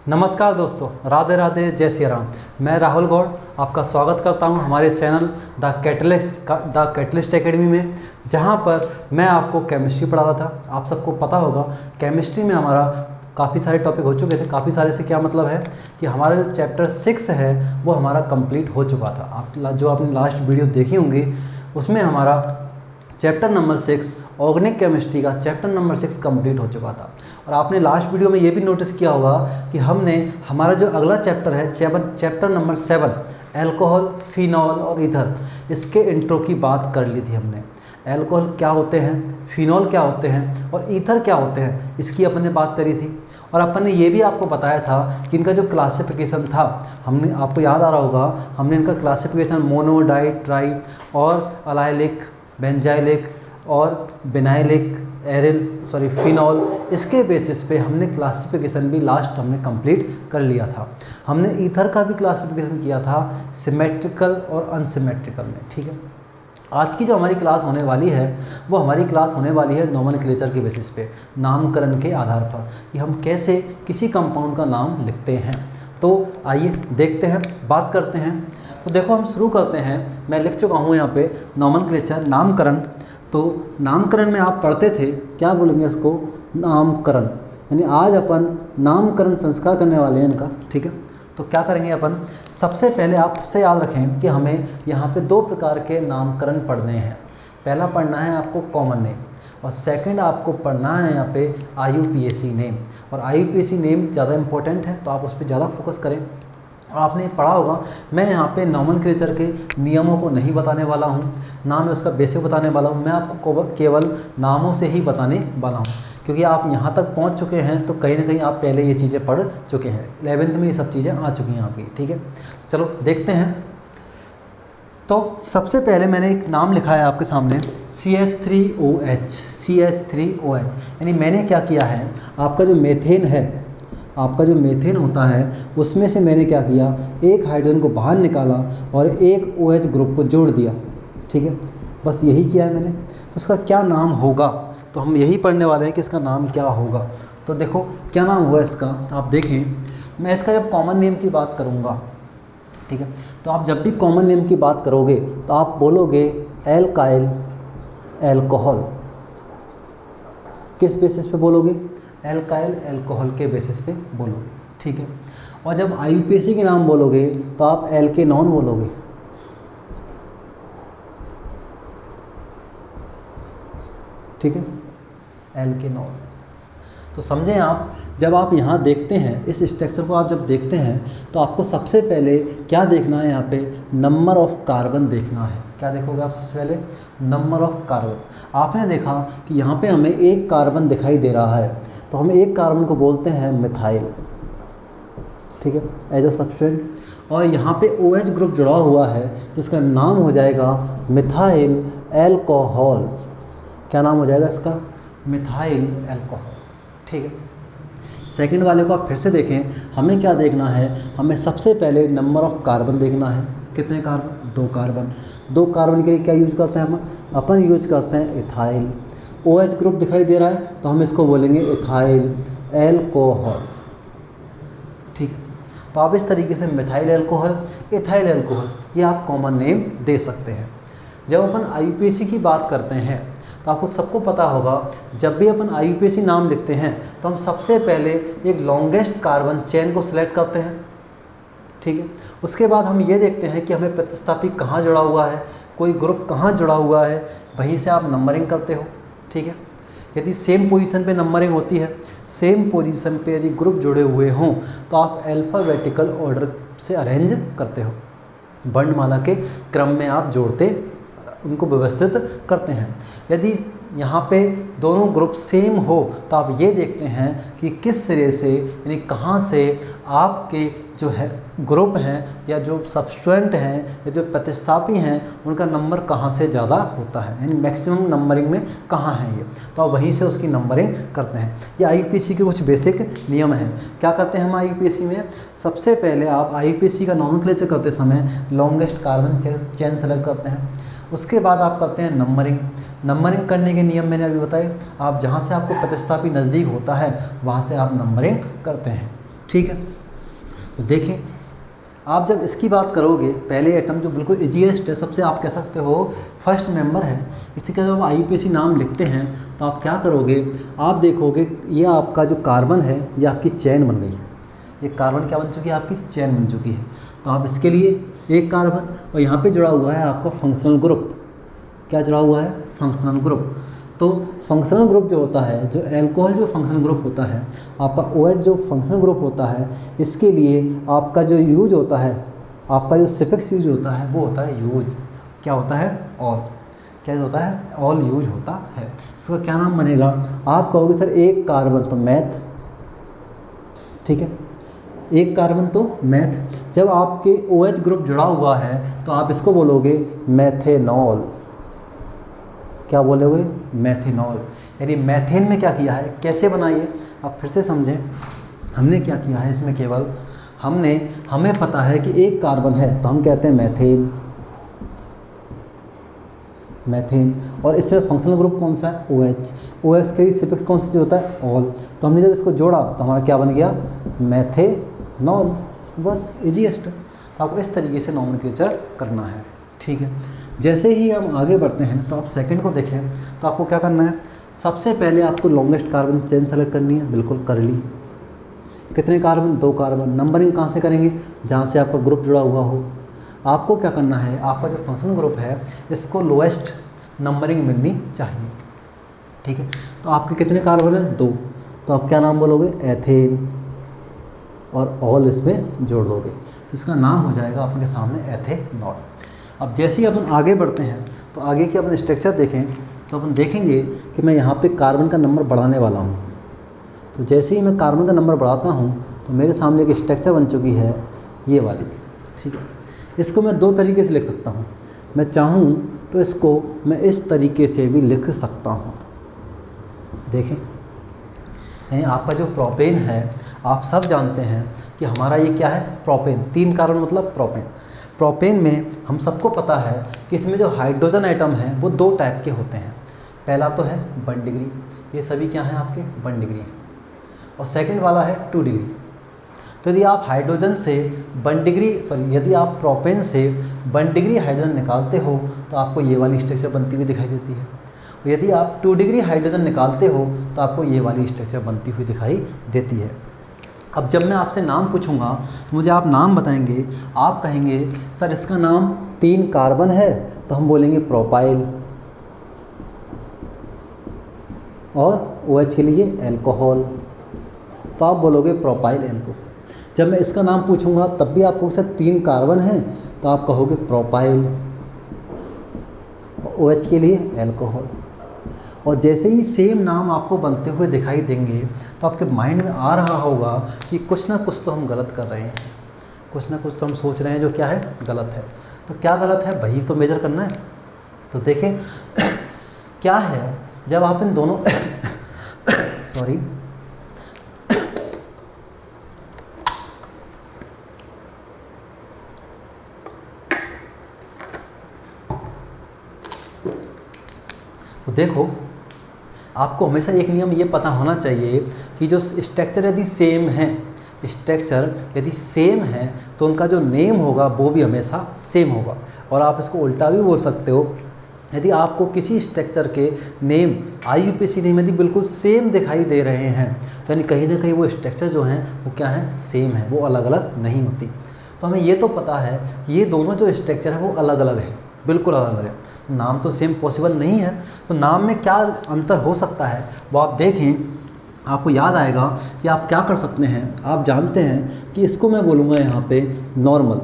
नमस्कार दोस्तों, राधे राधे, जय श्री राम। मैं राहुल गौड़ आपका स्वागत करता हूं हमारे चैनल द कैटलिस्ट एकेडमी में, जहां पर मैं आपको केमिस्ट्री पढ़ाता था। आप सबको पता होगा केमिस्ट्री में हमारा काफ़ी सारे टॉपिक हो चुके थे। काफ़ी सारे से क्या मतलब है कि हमारा जो चैप्टर 6 है वो हमारा कंप्लीट हो चुका था। आप जो आपने लास्ट वीडियो देखी होंगी उसमें हमारा चैप्टर नंबर 6 ऑर्गेनिक केमिस्ट्री का चैप्टर नंबर 6 कंप्लीट हो चुका था। और आपने लास्ट वीडियो में ये भी नोटिस किया होगा कि हमने हमारा जो अगला चैप्टर है चैप्टर नंबर 7 अल्कोहल, फिनॉल और ईथर, इसके इंट्रो की बात कर ली थी हमने। अल्कोहल क्या होते हैं, फिनॉल क्या होते हैं और ईथर क्या होते हैं, इसकी अपन ने बात करी थी। और अपन ने ये भी आपको बताया था कि इनका जो क्लासिफिकेशन था, हमने आपको याद आ रहा होगा, हमने इनका क्लासिफिकेशन मोनो, डाई, ट्राई और अलाइलिक, बेंजाइलिक और बिनाइलिक, फिनॉल, इसके बेसिस पे हमने क्लासिफिकेशन भी लास्ट हमने कंप्लीट कर लिया था। हमने ईथर का भी क्लासिफिकेशन किया था सिमेट्रिकल और अनसिमेट्रिकल में। ठीक है, आज की जो हमारी क्लास होने वाली है वो हमारी क्लास होने वाली है नोमेनक्लेचर के बेसिस पे, नामकरण के आधार पर कि हम कैसे किसी कंपाउंड का नाम लिखते हैं। तो आइए देखते हैं, बात करते हैं। तो देखो हम शुरू करते हैं। मैं लिख चुका हूँ यहाँ पे नोमेनक्लेचर, नामकरण। तो नामकरण में आप पढ़ते थे, क्या बोलेंगे इसको, नामकरण, यानी आज अपन नामकरण संस्कार करने वाले हैं इनका। ठीक है, तो क्या करेंगे अपन, सबसे पहले आपसे याद रखें कि हमें यहाँ पे 2 प्रकार के नामकरण पढ़ने हैं। पहला पढ़ना है आपको कॉमन नेम और सेकंड आपको पढ़ना है यहाँ पे IUPAC नेम। और IUPAC नेम ज़्यादा इंपॉर्टेंट है तो आप उस पर ज़्यादा फोकस करें। और आपने पढ़ा होगा, मैं यहाँ पे नोमेनक्लेचर के नियमों को नहीं बताने वाला हूँ, ना मैं उसका बेसिक बताने वाला हूँ। मैं आपको केवल नामों से ही बताने वाला हूँ, क्योंकि आप यहाँ तक पहुँच चुके हैं तो कहीं ना कहीं आप पहले ये चीज़ें पढ़ चुके हैं। 11th में ये सब चीज़ें आ चुकी हैं आपकी। ठीक है, चलो देखते हैं। तो सबसे पहले मैंने एक नाम लिखा है आपके सामने, CH3OH। CH3OH यानी मैंने क्या किया है, आपका जो मेथेन है, आपका जो मेथेन होता है उसमें से मैंने क्या किया, एक हाइड्रोजन को बाहर निकाला और एक OH ग्रुप को जोड़ दिया। ठीक है, बस यही किया है मैंने। तो उसका क्या नाम होगा, तो हम यही पढ़ने वाले हैं कि इसका नाम क्या होगा। तो देखो क्या नाम होगा इसका, आप देखें। मैं इसका जब कॉमन नेम की बात करूँगा, ठीक है, तो आप जब भी कॉमन नेम की बात करोगे तो आप बोलोगे एल्काइल एल्कोहल। किस बेसिस पे बोलोगे, एल्काइल एल्कोहल के बेसिस पे बोलोगे। ठीक है, और जब IUPAC के नाम बोलोगे तो आप एल्केनॉन बोलोगे। ठीक है, एल्केनॉन। तो समझें आप, जब आप यहाँ देखते हैं इस स्ट्रक्चर को, आप जब देखते हैं तो आपको सबसे पहले क्या देखना है, यहाँ पे नंबर ऑफ कार्बन देखना है। क्या देखोगे आप सबसे पहले, नंबर ऑफ कार्बन। आपने देखा कि यहाँ पे हमें एक कार्बन दिखाई दे रहा है, तो हम एक कार्बन को बोलते हैं मिथाइल। ठीक है, एज अ सब्स्टिट्यूएंट। और यहाँ पे OH ग्रुप जुड़ा हुआ है जिसका नाम हो जाएगा मिथाइल एल्कोहल। क्या नाम हो जाएगा इसका, मिथाइल एल्कोहल। ठीक है, सेकंड वाले को आप फिर से देखें, हमें क्या देखना है, हमें सबसे पहले नंबर ऑफ कार्बन देखना है। कितने कार्बन, 2 कार्बन। 2 कार्बन के लिए क्या यूज करते हैं हम, अपन यूज करते हैं इथाइल। OH ग्रुप दिखाई दे रहा है तो हम इसको बोलेंगे इथाइल एल्कोहल। ठीक है, तो आप इस तरीके से मिथाइल एल्कोहल, इथाइल एल्कोहल, ये आप कॉमन नेम दे सकते हैं। जब अपन IUPAC की बात करते हैं तो आपको सबको पता होगा, जब भी अपन IUPAC नाम लिखते हैं तो हम सबसे पहले एक लॉन्गेस्ट कार्बन चेन को सिलेक्ट करते हैं। ठीक है, उसके बाद हम ये देखते हैं कि हमें प्रतिस्थापी कहाँ जुड़ा हुआ है, कोई ग्रुप कहाँ जुड़ा हुआ है, वहीं से आप नंबरिंग करते हो। ठीक है, यदि सेम पोजीशन पे नंबरिंग होती है, सेम पोजीशन पे यदि ग्रुप जुड़े हुए हों तो आप अल्फ़ाबेटिकल ऑर्डर से अरेंज करते हो, वर्णमाला के क्रम में आप जोड़ते, उनको व्यवस्थित करते हैं। यदि यहाँ पे दोनों ग्रुप सेम हो तो आप ये देखते हैं कि किस सिरे से, यानी कहाँ से आपके जो है ग्रुप हैं या जो सब्स्टिट्यूएंट हैं या जो प्रतिस्थापी हैं उनका नंबर कहाँ से ज़्यादा होता है, यानी मैक्सिमम नंबरिंग में कहाँ है ये, तो आप वहीं से उसकी नंबरिंग करते हैं। ये IUPAC के कुछ बेसिक नियम हैं। क्या करते हैं हम IUPAC में, सबसे पहले आप IUPAC का नोमेनक्लेचर करते समय लॉन्गेस्ट कार्बन चेन सेलेक्ट करते हैं। उसके बाद आप करते हैं नंबरिंग। नंबरिंग करने के नियम मैंने अभी बताए, आप जहाँ से आपको प्रतिस्थापी नज़दीक होता है वहाँ से आप नंबरिंग करते हैं। ठीक है। तो देखें, आप जब इसकी बात करोगे, पहले एटम जो बिल्कुल इजीएस्ट है, सबसे आप कह सकते हो फर्स्ट मेंबर है, इसी का जब आप IUPAC नाम लिखते हैं तो आप क्या करोगे, आप देखोगे ये आपका जो कार्बन है ये आपकी चेन बन गई, ये कार्बन क्या बन चुकी है, आपकी चेन बन चुकी है। तो आप इसके लिए एक कार्बन, और यहाँ पे जुड़ा हुआ है आपका फंक्शनल ग्रुप, क्या जुड़ा हुआ है, फंक्शनल ग्रुप। तो फंक्शनल ग्रुप जो होता है, जो एल्कोहल जो फंक्शनल ग्रुप होता है, आपका OH जो फंक्शनल ग्रुप होता है, इसके लिए आपका जो यूज होता है, आपका जो सिफिक्स यूज होता है वो होता है यूज, क्या होता है, ऑल, क्या होता है, ऑल यूज होता है। इसका क्या नाम बनेगा, आप कहोगे सर एक कार्बन तो मैथ, ठीक है, एक कार्बन तो मैथ। जब आपके OH ग्रुप जुड़ा हुआ है तो आप इसको बोलोगे मैथेनॉल, क्या बोलोगे, मैथेनॉल। यानी मैथेन में क्या किया है, कैसे बनाइए, आप फिर से समझें, हमने क्या किया है इसमें, केवल हमें पता है कि एक कार्बन है तो हम कहते हैं मैथेन, मैथेन, और इसमें फंक्शनल ग्रुप कौन सा है, OH, OH के सिफिक्स कौन सा जो होता है, ऑल। तो हमने जब इसको जोड़ा तो हमारा क्या बन गया, मैथेनॉल, बस इजीएस्ट। तो आपको इस तरीके से नॉमेनक्लेचर करना है, ठीक है। जैसे ही हम आगे बढ़ते हैं तो आप सेकंड को देखें, तो आपको क्या करना है, सबसे पहले आपको लॉन्गेस्ट कार्बन चेन सेलेक्ट करनी है, बिल्कुल कर ली। कितने कार्बन, 2 कार्बन। नंबरिंग कहाँ से करेंगे, जहाँ से आपका ग्रुप जुड़ा हुआ हो। आपको क्या करना है, आपका जो फंक्शनल ग्रुप है इसको लोएस्ट नंबरिंग मिलनी चाहिए, ठीक है। तो आपके कितने कार्बन हैं, 2, तो आप क्या नाम बोलोगे, एथेन, और ऑल इसमें जोड़ दोगे तो इसका नाम हो जाएगा आपके सामने एथेनॉल। अब जैसे ही अपन आगे बढ़ते हैं तो आगे के अपन स्ट्रक्चर देखें तो अपन देखेंगे कि मैं यहाँ पे कार्बन का नंबर बढ़ाने वाला हूँ। तो जैसे ही मैं कार्बन का नंबर बढ़ाता हूँ तो मेरे सामने एक स्ट्रक्चर बन चुकी है ये वाली, ठीक है। इसको मैं 2 तरीके से लिख सकता हूँ, मैं चाहूँ तो इसको मैं इस तरीके से भी लिख सकता हूँ। देखें, यानी आपका जो प्रोपेन है, आप सब जानते हैं कि हमारा ये क्या है, प्रोपेन, 3 कार्बन मतलब प्रोपेन। प्रोपेन में हम सबको पता है कि इसमें जो हाइड्रोजन आइटम हैं वो 2 टाइप के होते हैं। पहला तो है 1 डिग्री, ये सभी क्या हैं आपके 1 डिग्री, और सेकंड वाला है 2 डिग्री। तो यदि आप हाइड्रोजन से 1 डिग्री, यदि आप प्रोपेन से 1 डिग्री हाइड्रोजन निकालते हो तो आपको ये वाली स्ट्रक्चर बनती हुई दिखाई देती है, और यदि आप 2 डिग्री हाइड्रोजन निकालते हो तो आपको ये वाली स्ट्रक्चर बनती हुई दिखाई देती है। अब जब मैं आपसे नाम पूछूंगा तो मुझे आप नाम बताएंगे, आप कहेंगे सर इसका नाम 3 कार्बन है तो हम बोलेंगे प्रोपाइल, और OH के लिए एल्कोहल, तो आप बोलोगे प्रोपाइल एल्को। जब मैं इसका नाम पूछूंगा तब भी आपको सर 3 कार्बन हैं तो आप कहोगे प्रोपाइल, OH के लिए एल्कोहल। और जैसे ही सेम नाम आपको बनते हुए दिखाई देंगे तो आपके माइंड में आ रहा होगा कि कुछ ना कुछ तो हम गलत कर रहे हैं, कुछ ना कुछ तो हम सोच रहे हैं जो क्या है, गलत है। तो क्या गलत है, वही तो मेजर करना है। तो देखें क्या है, जब आप इन दोनों सॉरी तो देखो, आपको हमेशा एक नियम ये पता होना चाहिए कि जो स्ट्रक्चर यदि सेम है, स्ट्रक्चर यदि सेम है तो उनका जो नेम होगा वो भी हमेशा सेम होगा। और आप इसको उल्टा भी बोल सकते हो, यदि आपको किसी स्ट्रक्चर के नेम IUPAC नेम यदि बिल्कुल सेम दिखाई दे रहे हैं तो यानी कहीं ना कहीं वो स्ट्रक्चर जो हैं वो क्या है, सेम है, वो अलग अलग नहीं होती। तो हमें ये तो पता है ये दोनों जो स्ट्रक्चर है वो अलग अलग है, बिल्कुल अलग अलग है। नाम तो सेम पॉसिबल नहीं है, तो नाम में क्या अंतर हो सकता है वो आप देखें, आपको याद आएगा कि आप क्या कर सकते हैं। आप जानते हैं कि इसको मैं बोलूँगा यहाँ पे नॉर्मल,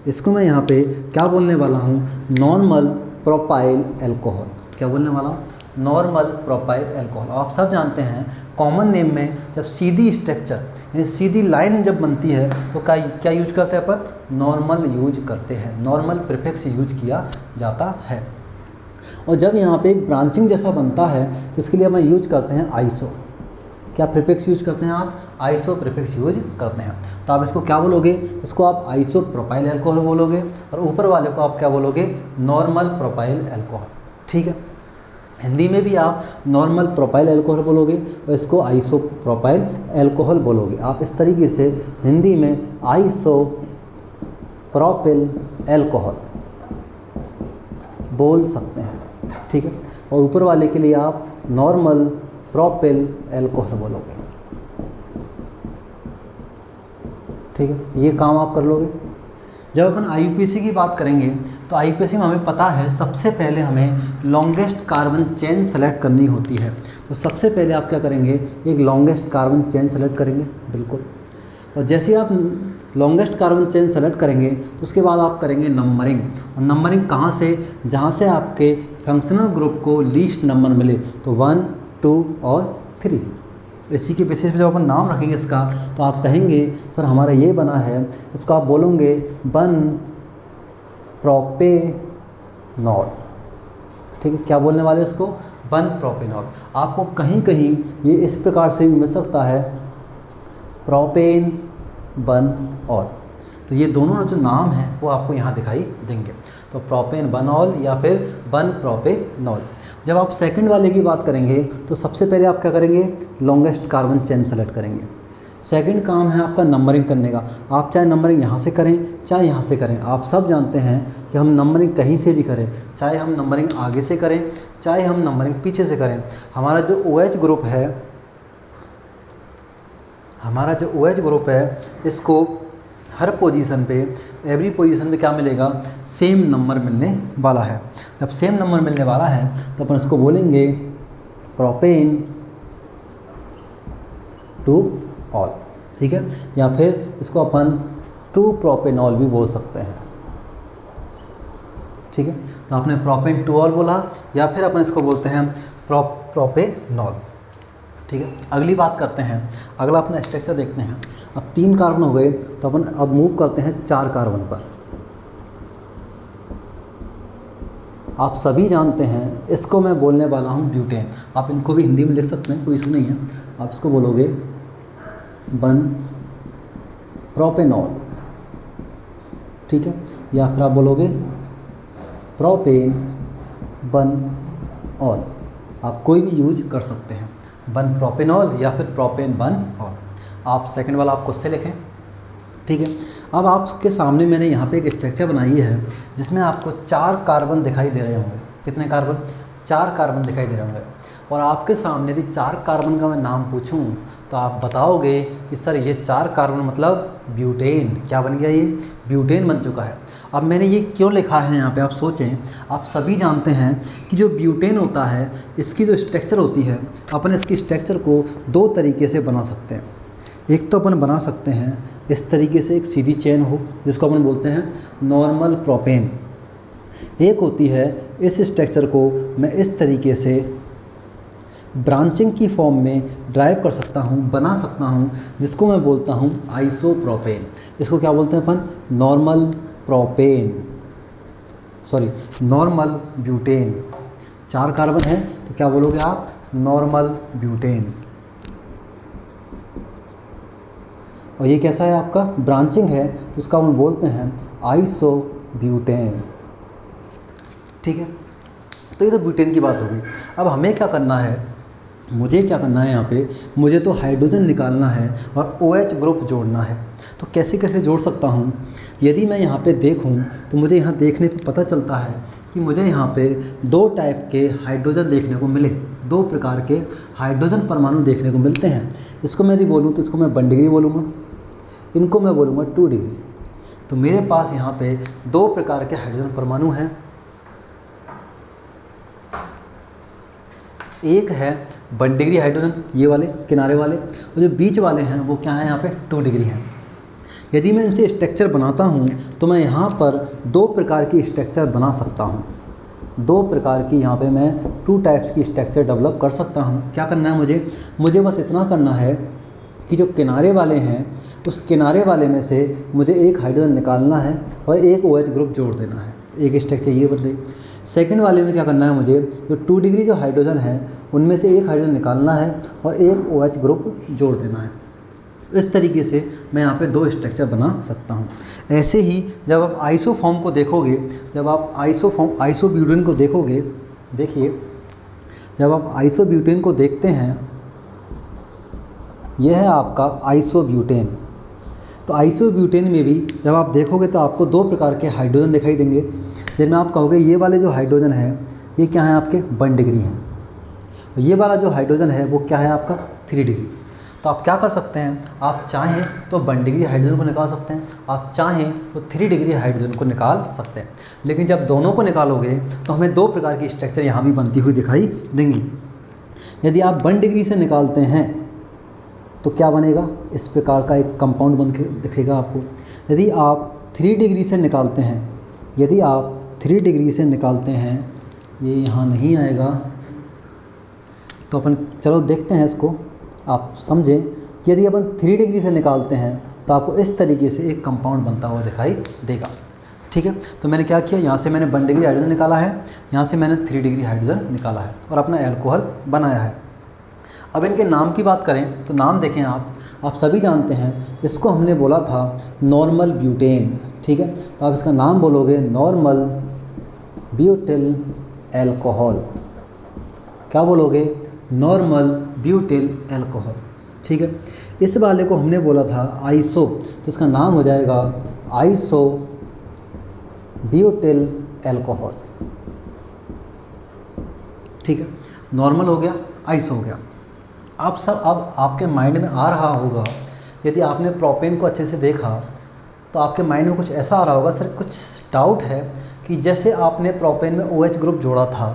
इसको मैं यहाँ पे क्या बोलने वाला हूँ, नॉर्मल प्रोपाइल एल्कोहल। क्या बोलने वाला हूँ, नॉर्मल प्रोपाइल एल्कोहल। आप सब जानते हैं कॉमन नेम में जब सीधी स्ट्रक्चर यानी सीधी लाइन जब बनती है तो क्या यूज करते हैं अपन, नॉर्मल यूज करते हैं, नॉर्मल प्रीफिक्स यूज किया जाता है। और जब यहाँ पे एक ब्रांचिंग जैसा बनता है तो इसके लिए हम यूज करते हैं आइसो। क्या प्रीफिक्स यूज करते हैं आप, आइसो प्रीफिक्स यूज करते हैं। तो आप इसको क्या बोलोगे, इसको आप आइसो प्रोपाइल एल्कोहल बोलोगे, और ऊपर वाले को आप क्या बोलोगे, नॉर्मल प्रोपाइल एल्कोहल, ठीक है। हिंदी में भी आप नॉर्मल प्रोपाइल अल्कोहल बोलोगे और इसको आइसो प्रोपाइल अल्कोहल बोलोगे। आप इस तरीके से हिंदी में आइसो प्रोपिल अल्कोहल बोल सकते हैं, ठीक है। और ऊपर वाले के लिए आप नॉर्मल प्रोपिल अल्कोहल बोलोगे, ठीक है। ये काम आप कर लोगे। जब अपन IUPAC की बात करेंगे तो IUPAC में हमें पता है सबसे पहले हमें लॉन्गेस्ट कार्बन चेन सेलेक्ट करनी होती है। तो सबसे पहले आप क्या करेंगे, एक लॉन्गेस्ट कार्बन चेन सेलेक्ट करेंगे, बिल्कुल। और जैसे ही आप लॉन्गेस्ट कार्बन चेन सेलेक्ट करेंगे तो उसके बाद आप करेंगे नंबरिंग। और नंबरिंग कहाँ से, जहाँ से आपके फंक्शनल ग्रुप को लीस्ट नंबर मिले, तो 1, 2 और 3। इसी के बेसिस पे जब अपन नाम रखेंगे इसका तो आप कहेंगे सर हमारा ये बना है, इसको आप बोलोगे बन प्रोपेनॉल, ठीक है। क्या बोलने वाले इसको, बन प्रोपेनॉल। आपको कहीं कहीं ये इस प्रकार से भी मिल सकता है, प्रोपेन बन ऑल। तो ये दोनों जो नाम हैं वो आपको यहाँ दिखाई देंगे, तो प्रोपेन बनॉल या फिर बन प्रोपेनॉल। जब आप सेकंड वाले की बात करेंगे तो सबसे पहले आप क्या करेंगे, लॉन्गेस्ट कार्बन चेन सेलेक्ट करेंगे। सेकंड काम है आपका नंबरिंग करने का। आप चाहे नंबरिंग यहाँ से करें चाहे यहाँ से करें, आप सब जानते हैं कि हम नंबरिंग कहीं से भी करें, चाहे हम नंबरिंग आगे से करें चाहे हम नंबरिंग पीछे से करें। हमारा जो OH ग्रुप है, इसको हर पोजीशन पे, एवरी पोजीशन पे क्या मिलेगा, सेम नंबर मिलने वाला है। जब सेम नंबर मिलने वाला है तो अपन इसको बोलेंगे प्रोपेन टू ऑल, ठीक है। या फिर इसको अपन टू प्रोपेनॉल भी बोल सकते हैं, ठीक है। तो आपने प्रोपेन टू ऑल बोला या फिर अपन इसको बोलते हैं प्रोपेनॉल, ठीक है। अगली बात करते हैं, अगला अपना स्ट्रक्चर देखते हैं। अब 3 कार्बन हो गए तो अपन अब मूव करते हैं 4 कार्बन पर। आप सभी जानते हैं इसको मैं बोलने वाला हूँ ब्यूटेन। आप इनको भी हिंदी में लिख सकते हैं, कोई इशू नहीं है। आप इसको बोलोगे बन प्रोपेनॉल, ठीक है। या फिर आप बोलोगे प्रोपेन बन ऑल, आप कोई भी यूज कर सकते हैं, बन प्रोपेनॉल या फिर प्रोपेन बन ऑल। आप सेकंड वाला आप खुद से लिखें, ठीक है। अब आपके सामने मैंने यहाँ पे एक स्ट्रक्चर बनाई है जिसमें आपको 4 कार्बन दिखाई दे रहे होंगे। कितने कार्बन, 4 कार्बन दिखाई दे रहे होंगे। और आपके सामने यदि 4 कार्बन का मैं नाम पूछूं तो आप बताओगे कि सर ये 4 कार्बन मतलब ब्यूटेन। क्या बन गया, ये ब्यूटेन बन चुका है। अब मैंने ये क्यों लिखा है यहाँ पे, आप सोचें। आप सभी जानते हैं कि जो ब्यूटेन होता है इसकी जो स्ट्रक्चर होती है, अपन इसकी स्ट्रक्चर को 2 तरीके से बना सकते हैं। एक तो अपन बना सकते हैं इस तरीके से, एक सीधी चेन हो जिसको अपन बोलते हैं नॉर्मल प्रोपेन। एक होती है इस स्ट्रक्चर को मैं इस तरीके से ब्रांचिंग की फॉर्म में ड्राइव कर सकता हूँ, बना सकता हूँ, जिसको मैं बोलता हूँ आइसोप्रोपेन। इसको क्या बोलते हैं अपन, नॉर्मल ब्यूटेन। 4 कार्बन है तो क्या बोलोगे आप, नॉर्मल ब्यूटेन। और ये कैसा है आपका, ब्रांचिंग है तो उसका हम बोलते हैं आइसोब्यूटेन, ठीक है। तो ये तो ब्यूटेन की बात होगी। अब हमें क्या करना है, मुझे क्या करना है यहाँ पे, मुझे तो हाइड्रोजन निकालना है और OH ग्रुप जोड़ना है। तो कैसे कैसे जोड़ सकता हूँ, यदि मैं यहाँ पे देखूँ तो मुझे यहाँ देखने पे पता चलता है कि मुझे यहाँ पे 2 टाइप के हाइड्रोजन देखने को मिले, 2 प्रकार के हाइड्रोजन परमाणु देखने को मिलते हैं। इसको मैं यदि बोलूँ तो इसको मैं 1 डिग्री बोलूँगा, इनको मैं बोलूँगा 2 डिग्री। तो मेरे पास यहाँ पे 2 प्रकार के हाइड्रोजन परमाणु हैं। एक है 1 डिग्री हाइड्रोजन, ये वाले किनारे वाले, और जो बीच वाले हैं वो क्या है, यहाँ पे 2 डिग्री हैं। यदि मैं इनसे स्ट्रक्चर बनाता हूँ तो मैं यहाँ पर 2 प्रकार की स्ट्रक्चर बना सकता हूँ। 2 प्रकार की यहाँ पे मैं 2 टाइप्स की स्ट्रक्चर डेवलप कर सकता हूँ। क्या करना है मुझे बस इतना करना है कि जो किनारे वाले हैं उस किनारे वाले में से मुझे एक हाइड्रोजन निकालना है और एक OH ग्रुप जोड़ देना है। एक स्ट्रक्चर ये बन गई। सेकंड वाले में क्या करना है, मुझे जो 2 डिग्री जो हाइड्रोजन है उनमें से एक हाइड्रोजन निकालना है और एक OH ग्रुप जोड़ देना है। इस तरीके से मैं यहाँ पे 2 स्ट्रक्चर बना सकता हूँ। ऐसे ही जब आप आइसोफॉर्म को देखोगे, जब आप आइसोब्यूटेन को देखोगे, देखिए जब आप आइसोब्यूटेन को देखते हैं, यह है आपका आइसोब्यूटेन। तो आइसोब्यूटेन में भी जब आप देखोगे तो आपको दो प्रकार के हाइड्रोजन दिखाई देंगे, जिनमें आप कहोगे ये वाले जो हाइड्रोजन है ये क्या है, आपके 1 डिग्री हैं। ये वाला जो हाइड्रोजन है वो क्या है, आपका 3 डिग्री। तो आप क्या कर सकते हैं, आप चाहें तो 1 डिग्री हाइड्रोजन को निकाल सकते हैं, आप चाहें तो 3 डिग्री हाइड्रोजन को निकाल सकते हैं। लेकिन जब दोनों को निकालोगे तो हमें दो प्रकार की स्ट्रक्चर यहाँ भी बनती हुई दिखाई देंगी। यदि आप 1 डिग्री से निकालते हैं तो क्या बनेगा, इस प्रकार का एक कंपाउंड बन के दिखेगा आपको। यदि आप 3 डिग्री से निकालते हैं, यदि आप 3 डिग्री से निकालते हैं, ये यहाँ नहीं आएगा, तो अपन चलो देखते हैं इसको, आप समझें। यदि अपन 3 डिग्री से निकालते हैं तो आपको इस तरीके से एक कंपाउंड बनता हुआ दिखाई देगा। ठीक है, तो मैंने क्या किया, यहाँ से मैंने 1 डिग्री हाइड्रोजन निकाला है, यहाँ से मैंने 3 डिग्री हाइड्रोजन निकाला है और अपना एल्कोहल बनाया है। अब इनके नाम की बात करें तो नाम देखें आप सभी जानते हैं, इसको हमने बोला था नॉर्मल ब्यूटेन। ठीक है, तो आप इसका नाम बोलोगे नॉर्मल ब्यूटिल एल्कोहल। क्या बोलोगे, नॉर्मल ब्यूटिल एल्कोहल। ठीक है, इस वाले को हमने बोला था आइसो, तो इसका नाम हो जाएगा आइसो ब्यूटिल एल्कोहल। ठीक है, नॉर्मल हो गया, आइसो हो गया। अब आपके माइंड में आ रहा होगा, यदि आपने प्रोपेन को अच्छे से देखा तो आपके माइंड में कुछ ऐसा आ रहा होगा, सर कुछ डाउट है कि जैसे आपने प्रोपेन में OH ग्रुप जोड़ा था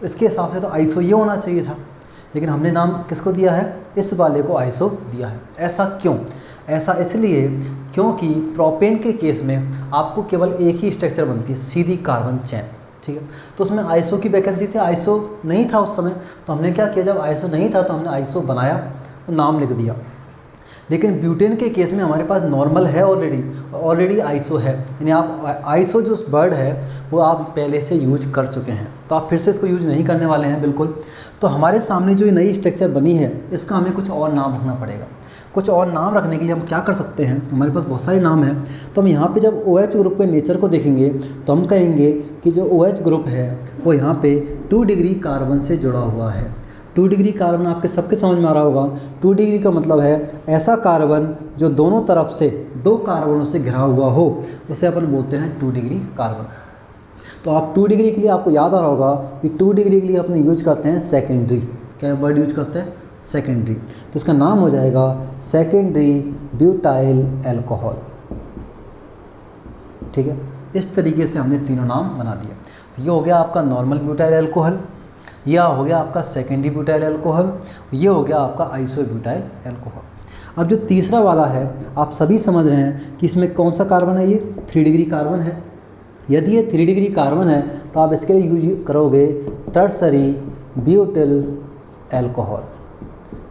तो इसके हिसाब से तो आइसो ये होना चाहिए था, लेकिन हमने नाम किसको दिया है, इस वाले को आइसो दिया है। ऐसा क्यों, ऐसा इसलिए क्योंकि प्रोपेन के केस में आपको केवल एक ही स्ट्रक्चर बनती है, सीधी कार्बन चेन। ठीक है, तो उसमें आइसो की वैकेंसी थी, आइसो नहीं था उस समय, तो हमने क्या किया, जब आइसो नहीं था तो हमने आइसो बनाया और नाम लिख दिया। लेकिन ब्यूटेन के केस में हमारे पास नॉर्मल है ऑलरेडी आइसो है, यानी आप आइसो जो वर्ड है वो आप पहले से यूज कर चुके हैं, तो आप फिर से इसको यूज नहीं करने वाले हैं बिल्कुल। तो हमारे सामने जो ये नई स्ट्रक्चर बनी है इसका हमें कुछ और नाम रखना पड़ेगा। कुछ और नाम रखने के लिए हम क्या कर सकते हैं, हमारे पास बहुत सारे नाम हैं। तो हम यहाँ पे जब OH ग्रुप के नेचर को देखेंगे तो हम कहेंगे कि जो OH ग्रुप है वो यहाँ पे 2 डिग्री कार्बन से जुड़ा हुआ है। 2 डिग्री कार्बन आपके सबके समझ में आ रहा होगा। 2 डिग्री का मतलब है ऐसा कार्बन जो दोनों तरफ से 2 कार्बनों से घिरा हुआ हो, उसे अपन बोलते हैं 2 डिग्री कार्बन। तो आप 2 डिग्री के लिए आपको याद आ रहा होगा कि 2 डिग्री के लिए अपने यूज करते हैं सेकेंडरी। क्या वर्ड यूज करते हैं, सेकेंडरी। तो इसका नाम हो जाएगा सेकेंडरी ब्यूटाइल एल्कोहल। ठीक है, इस तरीके से हमने तीनों नाम बना दिए। तो ये हो गया आपका नॉर्मल ब्यूटाइल एल्कोहल, यह हो गया आपका सेकेंडरी ब्यूटाइल एल्कोहल, ये हो गया आपका आइसो ब्यूटाइल एल्कोहल। अब जो तीसरा वाला है, आप सभी समझ रहे हैं कि इसमें कौन सा कार्बन है, ये 3 डिग्री कार्बन है। यदि ये 3 डिग्री कार्बन है तो आप इसके लिए यूज करोगे टर्सरी ब्यूटिल एल्कोहल।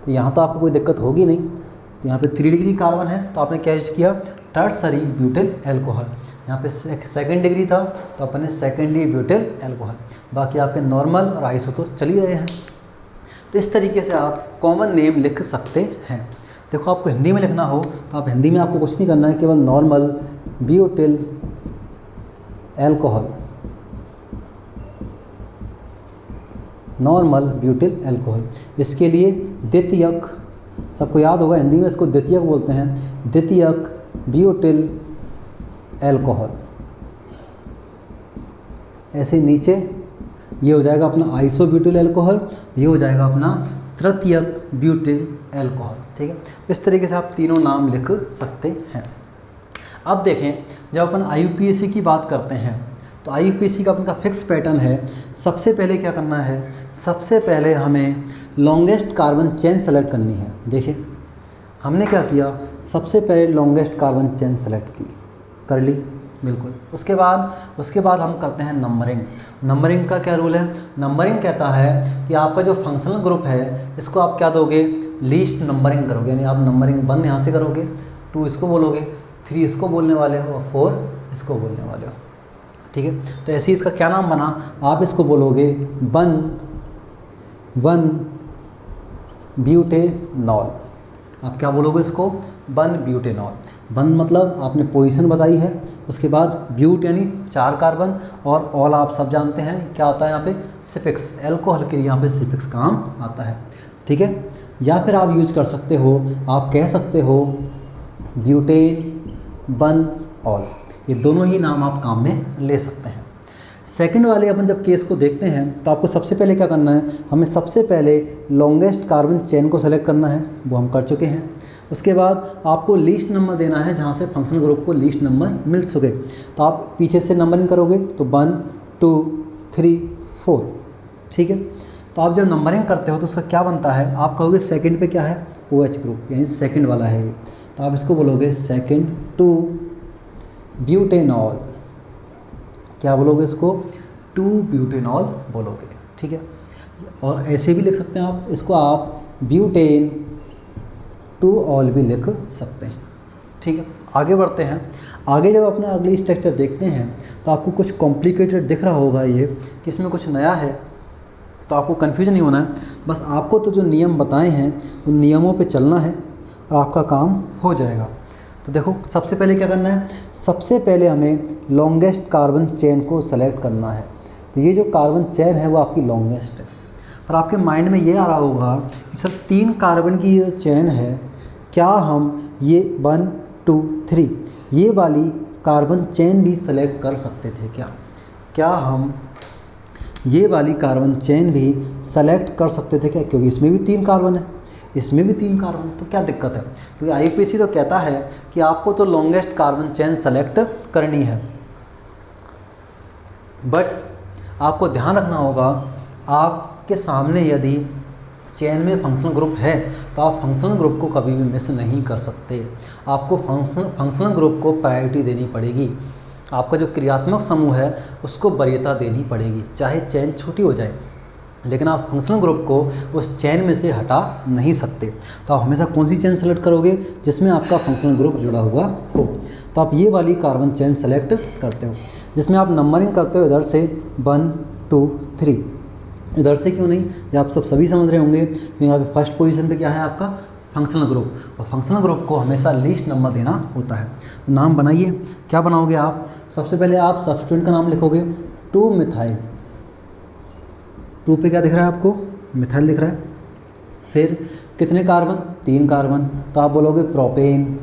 तो यहाँ तो आपको कोई दिक्कत होगी नहीं, तो यहाँ पे 3 डिग्री कार्बन है तो आपने क्या यूज किया, टर्सरी ब्यूटिल एल्कोहल। यहाँ पे सेकेंड डिग्री था तो अपन ने सेकेंडरी ब्यूटिल एल्कोहल। बाकी आपके नॉर्मल और आइसो तो चल ही रहे हैं। तो इस तरीके से आप कॉमन नेम लिख सकते हैं। देखो, आपको हिंदी में लिखना हो तो आप हिंदी में आपको कुछ नहीं करना है, केवल normal butyl alcohol, normal butyl alcohol. इसके लिए द्वितीयक, सबको याद होगा हिंदी में इसको द्वितीयक बोलते हैं, द्वितीयक ब्यूटिल एल्कोहल। ऐसे नीचे ये हो जाएगा अपना आइसो ब्यूटिल एल्कोहल, ये हो जाएगा अपना तृतीयक ब्यूटिल एल्कोहल। ठीक है, इस तरीके से आप तीनों नाम लिख सकते हैं। अब देखें, जब अपन IUPAC की बात करते हैं तो IUPAC का अपना फिक्स पैटर्न है। सबसे पहले क्या करना है, सबसे पहले हमें लॉन्गेस्ट कार्बन चेन सेलेक्ट करनी है। देखिए, हमने क्या किया, सबसे पहले लॉन्गेस्ट कार्बन चेन सेलेक्ट की, कर ली बिल्कुल। उसके बाद हम करते हैं नंबरिंग। नंबरिंग का क्या रूल है, नंबरिंग कहता है कि आपका जो फंक्शनल ग्रुप है इसको आप क्या दोगे, लीस्ट नंबरिंग करोगे। यानी आप नंबरिंग 1 यहाँ से करोगे, 2 इसको बोलोगे, 3 इसको बोलने वाले हो और 4 इसको बोलने वाले हो। ठीक है, तो ऐसे ही इसका क्या नाम बना, आप इसको बोलोगे 1 ब्यूटेनॉल। आप क्या बोलोगे इसको, 1 ब्यूटेनॉल। बन मतलब आपने पोजीशन बताई है, उसके बाद ब्यूट यानी 4 कार्बन, और ऑल आप सब जानते हैं क्या होता है यहाँ पे सिफिक्स, एल्कोहल के लिए यहाँ पे सिफिक्स काम आता है, ठीक है। या फिर आप यूज कर सकते हो, आप कह सकते हो ब्यूटेन बन ऑल, ये दोनों ही नाम आप काम में ले सकते हैं। सेकंड वाले अपन जब केस को देखते हैं तो आपको सबसे पहले क्या करना है, हमें सबसे पहले लॉन्गेस्ट कार्बन चेन को सेलेक्ट करना है, वो हम कर चुके हैं। उसके बाद आपको लीस्ट नंबर देना है जहाँ से फंक्शनल ग्रुप को लीस्ट नंबर मिल सके, तो आप पीछे से नंबरिंग करोगे तो 1 2 3 4, ठीक है। तो आप जब नंबरिंग करते हो तो उसका क्या बनता है, आप कहोगे सेकंड पे क्या है OH ग्रुप, यानी सेकंड वाला है ये, तो आप इसको बोलोगे सेकंड टू ब्यूटेनॉल, क्या बोलोगे इसको 2 ब्यूटेनॉल बोलोगे, ठीक है। और ऐसे भी लिख सकते हैं आप इसको, आप ब्यूटेन 2 ऑल भी लिख सकते हैं, ठीक है। आगे बढ़ते हैं, आगे जब अपना अगली स्ट्रक्चर देखते हैं तो आपको कुछ कॉम्प्लिकेटेड दिख रहा होगा ये कि इसमें कुछ नया है, तो आपको कन्फ्यूजन नहीं होना है, बस आपको तो जो नियम बताए हैं उन नियमों पे चलना है और आपका काम हो जाएगा। तो देखो सबसे पहले क्या करना है, सबसे पहले हमें लॉन्गेस्ट कार्बन चेन को सेलेक्ट करना है। तो ये जो कार्बन चेन है वो आपकी लॉन्गेस्ट है, और आपके माइंड में ये आ रहा होगा कि सर 3 कार्बन की ये चेन है, क्या हम ये 1 2 3 ये वाली कार्बन चेन भी सेलेक्ट कर सकते थे क्या हम ये वाली कार्बन चेन भी सेलेक्ट कर सकते थे क्या, क्योंकि इसमें भी 3 कार्बन है, इसमें भी 3 कार्बन, तो क्या दिक्कत है, क्योंकि IUPAC तो कहता है कि आपको तो लॉन्गेस्ट कार्बन चेन सेलेक्ट करनी है। बट आपको ध्यान रखना होगा, आपके सामने यदि चेन में फंक्शनल ग्रुप है तो आप फंक्शनल ग्रुप को कभी भी मिस नहीं कर सकते, आपको फंक्शनल ग्रुप को प्रायोरिटी देनी पड़ेगी, आपका जो क्रियात्मक समूह है उसको वरीयता देनी पड़ेगी, चाहे चेन छोटी हो जाए, लेकिन आप फंक्शनल ग्रुप को उस चेन में से हटा नहीं सकते। तो आप हमेशा कौन सी चेन सेलेक्ट करोगे, जिसमें आपका फंक्शनल ग्रुप जुड़ा हुआ हो। तो आप ये वाली कार्बन चेन सेलेक्ट करते हो, जिसमें आप नंबरिंग करते हो इधर से 1 2 3, इधर से क्यों नहीं, ये आप सभी समझ रहे होंगे, यहाँ पे फर्स्ट पोजीशन पे क्या है आपका फंक्शनल ग्रुप, और फंक्शनल ग्रुप को हमेशा लीस्ट नंबर देना होता है। तो नाम बनाइए, क्या बनाओगे आप, सबसे पहले आप सब्स्टिट्यूएंट का नाम लिखोगे 2 मिथाइल, 2 पे क्या दिख रहा है आपको मिथाइल दिख रहा है, फिर कितने कार्बन 3 कार्बन, तो आप बोलोगे प्रोपेन,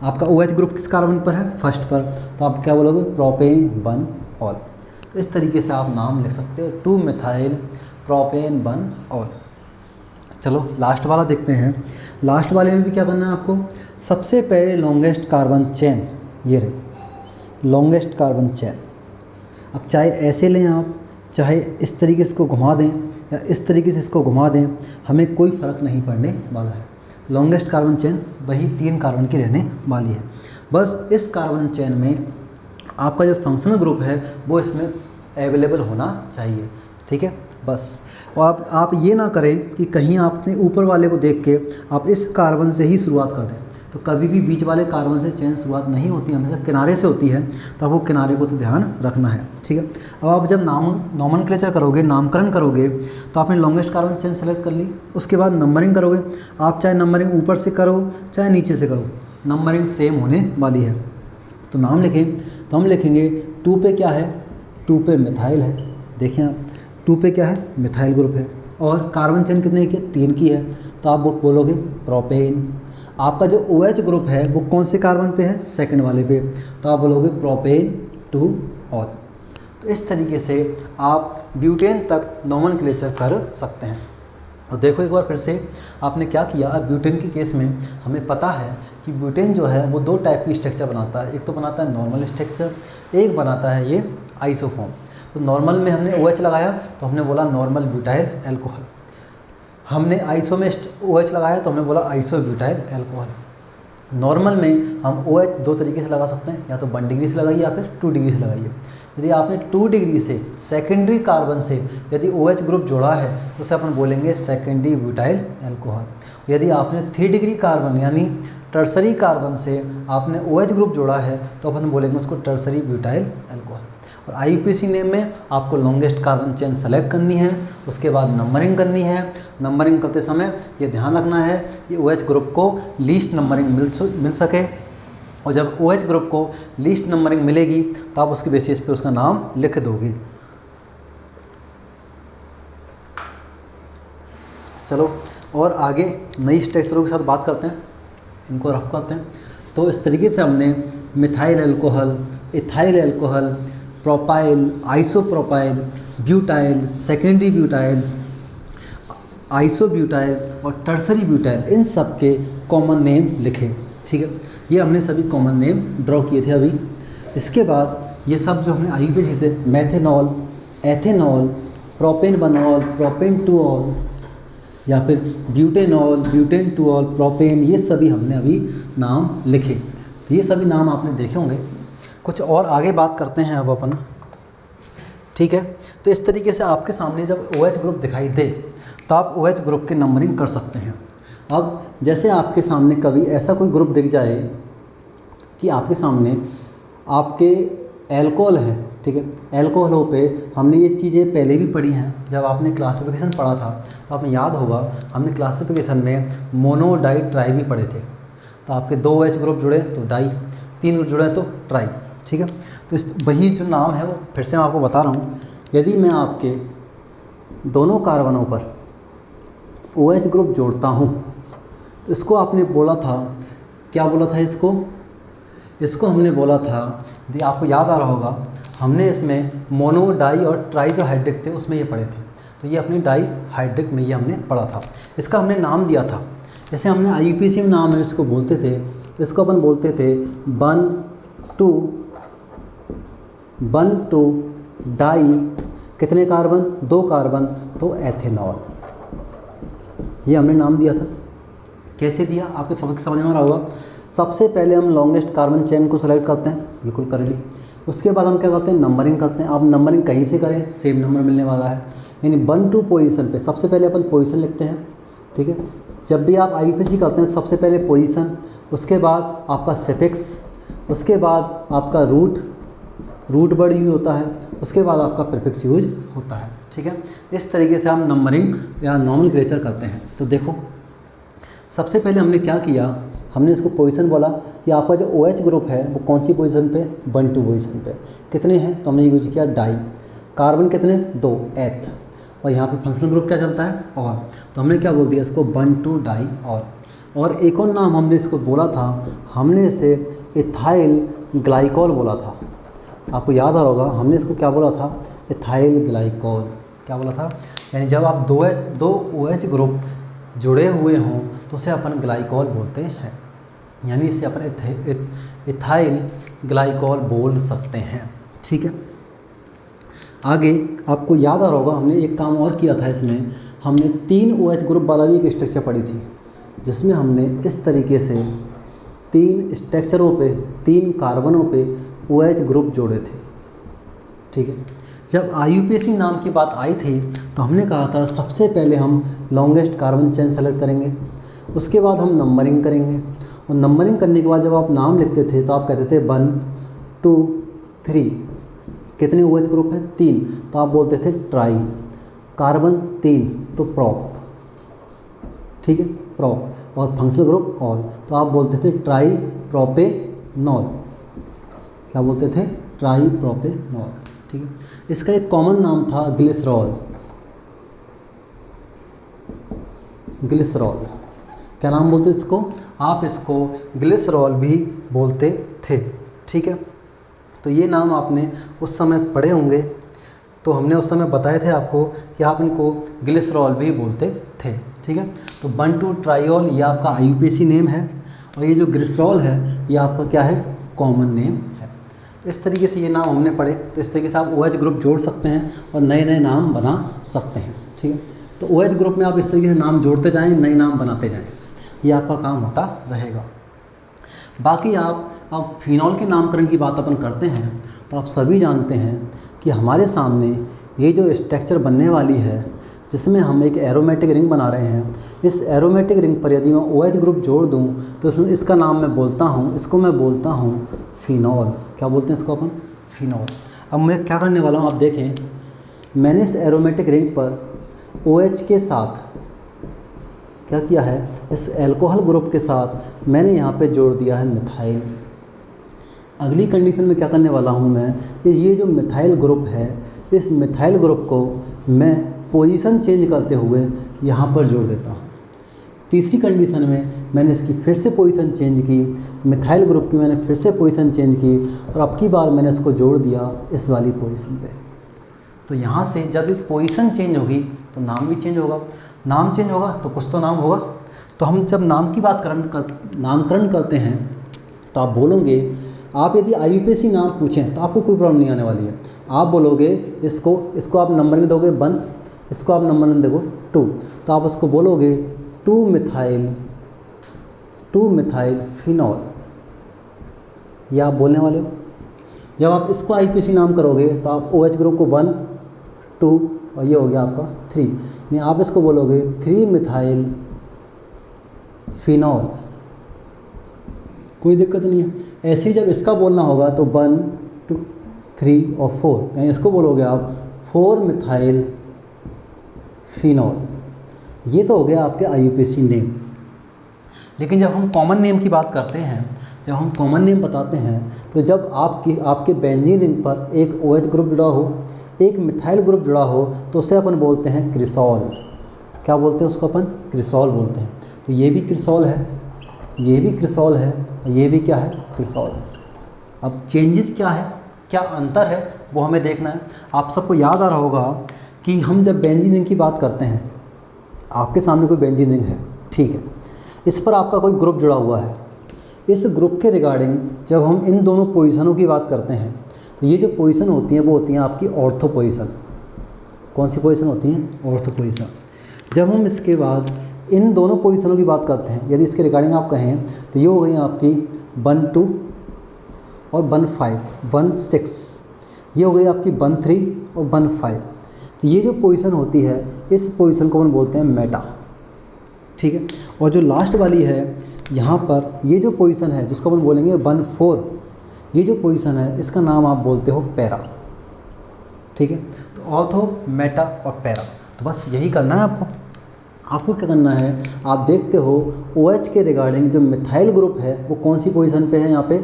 आपका OH ग्रुप किस कार्बन पर है फर्स्ट पर, तो आप क्या बोलोगे प्रोपेन 1 ऑल। तो इस तरीके से आप नाम लिख सकते हो 2 मिथाइल प्रोपेन 1 ऑल। चलो लास्ट वाला देखते हैं, लास्ट वाले में भी क्या करना है आपको, सबसे पहले लॉन्गेस्ट कार्बन चेन, ये रही लॉन्गेस्ट कार्बन चेन, अब चाहे ऐसे लें आप, चाहे इस तरीके से इसको घुमा दें या इस तरीके से इसको घुमा दें, हमें कोई फ़र्क नहीं पड़ने वाला है, लॉन्गेस्ट कार्बन चेन वही 3 कार्बन की रहने वाली है। बस इस कार्बन चेन में आपका जो फंक्शनल ग्रुप है वो इसमें अवेलेबल होना चाहिए, ठीक है बस। और आप ये ना करें कि कहीं आपने ऊपर वाले को देख के आप इस कार्बन से ही शुरुआत कर दें, तो कभी भी बीच वाले कार्बन से चेन शुरुआत नहीं होती, हमेशा किनारे से होती है, तो आपको किनारे को तो ध्यान रखना है, ठीक है। अब आप जब नॉमेनक्लेचर करोगे, नामकरण करोगे, तो आपने लॉन्गेस्ट कार्बन चेन सेलेक्ट कर ली, उसके बाद नंबरिंग करोगे, आप चाहे नंबरिंग ऊपर से करो चाहे नीचे से करो, नंबरिंग सेम होने वाली है। तो नाम लिखें तो हम लिखेंगे 2 पे क्या है, 2 पे मिथाइल है, देखिए आप 2 पे क्या है मिथाइल ग्रुप है, और कार्बन चेन कितने की 3 की है, तो आप वो बोलोगे प्रोपेन। आपका जो OH ग्रुप है वो कौन से कार्बन पे है सेकंड वाले पे, तो आप बोलोगे प्रोपेन 2 ऑल। तो इस तरीके से आप ब्यूटेन तक नॉमेनक्लेचर कर सकते हैं। और देखो एक बार फिर से आपने क्या किया, ब्यूटेन के केस में हमें पता है कि ब्यूटेन जो है वो 2 टाइप की स्ट्रक्चर बनाता है, एक तो बनाता है नॉर्मल स्ट्रक्चर, एक बनाता है ये आइसोफॉर्म। तो नॉर्मल में हमने OH लगाया तो हमने बोला नॉर्मल ब्यूटाइल एल्कोहल, हमने आइसो में OH लगाया तो हमने बोला आइसो ब्यूटाइल एल्कोहल। नॉर्मल में हम OH 2 तरीके से लगा सकते हैं, या तो 1 डिग्री से लगाइए या फिर 2 डिग्री से लगाइए। यदि आपने 2 डिग्री से सेकेंडरी कार्बन से यदि OH ग्रुप जोड़ा है तो उसे अपन बोलेंगे सेकेंडरी ब्यूटाइल एल्कोहल। यदि आपने 3 डिग्री कार्बन यानी टर्सरी कार्बन से आपने OH ग्रुप जोड़ा है तो अपन बोलेंगे उसको टर्सरी ब्यूटाइल एल्कोहल। और IUPAC नेम में आपको लॉन्गेस्ट कार्बन चेन सेलेक्ट करनी है, उसके बाद नंबरिंग करनी है। नंबरिंग करते समय ये ध्यान रखना है कि OH ग्रुप को लीस्ट नंबरिंग मिल सके, और जब OH ग्रुप को लीस्ट नंबरिंग मिलेगी तो आप उसके बेसिस पे उसका नाम लिख दोगे। चलो और आगे नई स्ट्रक्चरों के साथ बात करते हैं, इनको रफ करते हैं। तो इस तरीके से हमने methyl alcohol, ethyl alcohol, propyl, isopropyl, butyl, secondary butyl, isobutyl और टर्सरी ब्यूटाइल, इन सब के कॉमन नेम लिखे। ठीक है, ये हमने सभी कॉमन नेम ड्रॉ किए थे अभी। इसके बाद ये सब जो हमने IUPAC थे, मैथेनॉल, एथेनॉल, प्रोपेन बनॉल, प्रोपेन टूऑल, या फिर ब्यूटेनॉल, ब्यूटेन टूऑल, प्रोपेन, ये सभी हमने अभी नाम लिखे। तो ये सभी नाम आपने देखे होंगे। कुछ और आगे बात करते हैं अब अपन। ठीक है, तो इस तरीके से आपके सामने जब OH ग्रुप दिखाई दे तो आप OH ग्रुप की नंबरिंग कर सकते हैं। अब जैसे आपके सामने कभी ऐसा कोई ग्रुप दिख जाए कि आपके सामने आपके एल्कोहल है, ठीक है, एल्कोहलों पे हमने ये चीज़ें पहले भी पढ़ी हैं। जब आपने क्लासिफिकेशन पढ़ा था तो आपने याद होगा हमने क्लासिफिकेशन में मोनो, डाई, ट्राई भी पढ़े थे। तो आपके 2 OH ग्रुप जुड़े तो डाई, 3 ग्रुप जुड़े तो ट्राई। ठीक है, तो इस वही जो नाम है वो फिर से मैं आपको बता रहा हूँ। यदि मैं आपके दोनों कार्बनों पर OH ग्रुप जोड़ता हूँ तो इसको आपने बोला था, क्या बोला था इसको हमने बोला था, यदि आपको याद आ रहा होगा, हमने इसमें मोनो, डाई और ट्राई जो हाइड्रिक थे उसमें ये पढ़े थे। तो ये अपने डाई हाइड्रिक में ये हमने पढ़ा था। इसका हमने नाम दिया था, जैसे हमने IUPAC में नाम है इसको बोलते थे, इसको अपन बोलते थे 1,2 डाई, कितने कार्बन, 2 कार्बन, तो एथेनॉल, ये हमने नाम दिया था। कैसे दिया आपको समझ में आ रहा होगा। सबसे पहले हम लॉन्गेस्ट कार्बन चेन को सेलेक्ट करते हैं, बिल्कुल कर ली। उसके बाद हम क्या करते हैं, नंबरिंग करते हैं। आप नंबरिंग कहीं से करें सेम नंबर मिलने वाला है, यानी 1 to पोजीशन पे सबसे पहले अपन पोजीशन लिखते हैं। ठीक है, जब भी आप IUPAC करते हैं सबसे पहले पोजीशन, उसके बाद आपका सफिक्स, उसके बाद आपका रूट वर्ड यूज होता है, उसके बाद आपका प्रीफिक्स यूज होता है। ठीक है, इस तरीके से हम नंबरिंग या नॉमेनक्लेचर करते हैं। तो देखो सबसे पहले हमने क्या किया, हमने इसको पोजीशन बोला कि आपका जो OH ग्रुप है वो कौन सी पोजीशन पे, 1, 2 पोजीशन पे। कितने हैं, तो हमने यूज किया डाई, कार्बन कितने, 2, एथ, और यहाँ पे फंक्शनल ग्रुप क्या चलता है, और, तो हमने क्या बोल दिया इसको 1, 2 डाई और एक और नाम हमने इसको बोला था, हमने इसे इथाइल ग्लाइकॉल बोला था। आपको याद आ रहा होगा हमने इसको क्या बोला था, इथाइल ग्लाइकॉल, क्या बोला था, यानी जब आप दो OH ग्रुप जुड़े हुए हों तो उसे अपन ग्लाइकॉल बोलते हैं, यानी इसे अपन इथाइल ग्लाइकॉल बोल सकते हैं। ठीक है, आगे आपको याद आ रहा होगा हमने एक काम और किया था, इसमें हमने 3 OH ग्रुप वाला भी एक स्ट्रक्चर पढ़ी थी, जिसमें हमने इस तरीके से 3 स्ट्रक्चरों पे 3 कार्बनों पे OH ग्रुप जोड़े थे। ठीक है, जब IUPAC नाम की बात आई थी तो हमने कहा था सबसे पहले हम लॉन्गेस्ट कार्बन चेन सेलेक्ट करेंगे, उसके बाद हम नंबरिंग करेंगे, और नंबरिंग करने के बाद जब आप नाम लिखते थे तो आप कहते थे 1, 2, 3, कितने OH ग्रुप है, 3, तो आप बोलते थे ट्राई, कार्बन 3 तो प्रोप, ठीक है, प्रोप, और फंक्शनल ग्रुप ऑल, तो आप बोलते थे ट्राई प्रोपेनॉल, क्या बोलते थे, ट्राई प्रोपेनॉल। ठीक है, इसका एक कॉमन नाम था ग्लिसरॉल, क्या नाम बोलते इसको, आप इसको ग्लिसरॉल भी बोलते थे। ठीक है, तो ये नाम आपने उस समय पढ़े होंगे, तो हमने उस समय बताए थे आपको कि आप इनको ग्लिसरॉल भी बोलते थे। ठीक है, तो 1, 2 ट्राइऑल ये आपका IUPAC नेम है, और ये जो ग्लिसरॉल है ये आपका क्या है, कॉमन नेम है। इस तरीके से ये नाम हमने पढ़े, तो इस तरीके से आप OH ग्रुप जोड़ सकते हैं और नए नए नाम बना सकते हैं। ठीक है, तो OH ग्रुप में आप इस तरीके से नाम जोड़ते जाएं, नए नाम बनाते जाएं, ये आपका काम होता रहेगा। बाकी आप अब फिनॉल के नामकरण की बात अपन करते हैं, तो आप सभी जानते हैं कि हमारे सामने ये जो स्ट्रक्चर बनने वाली है, जिसमें हम एक एरोमेटिक रिंग बना रहे हैं, इस एरोमेटिक रिंग पर यदि मैं OH ग्रुप जोड़ दूं तो इसका नाम मैं बोलता हूं, इसको मैं बोलता हूं फिनॉल। क्या बोलते हैं इसको अपन, फिनॉल। अब मैं क्या करने वाला हूँ, आप देखें, मैंने इस एरोमेटिक रिंग पर OH के साथ क्या किया है, इस एल्कोहल ग्रुप के साथ मैंने यहाँ पे जोड़ दिया है मिथाइल। अगली कंडीशन में क्या करने वाला हूँ मैं, ये जो मिथाइल ग्रुप है, इस मिथाइल ग्रुप को मैं पोजीशन चेंज करते हुए यहाँ पर जोड़ देता हूँ। तीसरी कंडीशन में मैंने इसकी फिर से पोजीशन चेंज की, मिथाइल ग्रुप की मैंने फिर से पोजीशन चेंज की और अब की बार मैंने इसको जोड़ दिया इस वाली पोजीशन पे। तो यहाँ से जब इस पोजीशन चेंज होगी तो नाम भी चेंज होगा, नाम चेंज होगा तो कुछ तो नाम होगा। तो हम जब नाम की बात नामकरण करते हैं तो आप बोलोगे, आप यदि IUPAC नाम पूछें तो आपको कोई प्रॉब्लम नहीं आने वाली है। आप बोलोगे इसको आप नंबर में दोगे 1, इसको आप नंबर में देखो 2, तो आप उसको बोलोगे 2 मिथाइल फिनॉल, ये आप बोलने वाले हो। जब आप इसको IUPAC नाम करोगे तो आप OH ग्रुप को 1, 2 और ये हो गया आपका 3, यानी आप इसको बोलोगे 3 मिथाइल फिनॉल, कोई दिक्कत नहीं है। ऐसे ही जब इसका बोलना होगा तो 1, 2, 3 और 4, यानी इसको बोलोगे आप 4 मिथाइल फिनॉल। ये तो हो गया आपके IUPAC नेम। लेकिन जब हम कॉमन नेम की बात करते हैं, जब हम कॉमन नेम बताते हैं, तो जब आपके बेंजीन रिंग पर एक OH ग्रुप जुड़ा हो, एक मिथाइल ग्रुप जुड़ा हो, तो उसे अपन बोलते हैं क्रिसॉल। क्या बोलते हैं उसको अपन? क्रिसॉल बोलते हैं। तो ये भी क्रिसॉल है, ये भी क्रिसॉल है, ये भी क्या है? क्रिसॉल। अब चेंजेस क्या है, क्या अंतर है, वो हमें देखना है। आप सबको याद आ रहा होगा कि हम जब बेंजीन रिंग की बात करते हैं, आपके सामने कोई बेंजीन रिंग है, ठीक है, इस पर आपका कोई ग्रुप जुड़ा हुआ है। इस ग्रुप के रिगार्डिंग जब हम इन दोनों पोजीशनों की बात करते हैं, तो ये जो पोजीशन होती हैं वो होती हैं आपकी ऑर्थो पोजीशन। कौन सी पोजीशन होती हैं? Ortho position. जब हम इसके बाद इन दोनों पोजीशनों की बात करते हैं, यदि इसके रिगार्डिंग आप कहें तो ये हो गई आपकी 1, 2 और 1, 5, 1, 6, ये हो गई आपकी 1, 3 और 1, 5। तो ये जो पोजीशन होती है, इस पोजीशन को हम बोलते हैं मेटा, ठीक है। और जो लास्ट वाली है यहाँ पर, ये जो पोजीशन है जिसको हम बोलेंगे 1, 4, ये जो पोजीशन है इसका नाम आप बोलते हो पैरा, ठीक है। तो ऑर्थो, मेटा और पैरा, तो बस यही करना है आपको। आपको क्या करना है, आप देखते हो OH के रिगार्डिंग जो मिथाइल ग्रुप है वो कौन सी पोजीशन पे है, यहाँ पे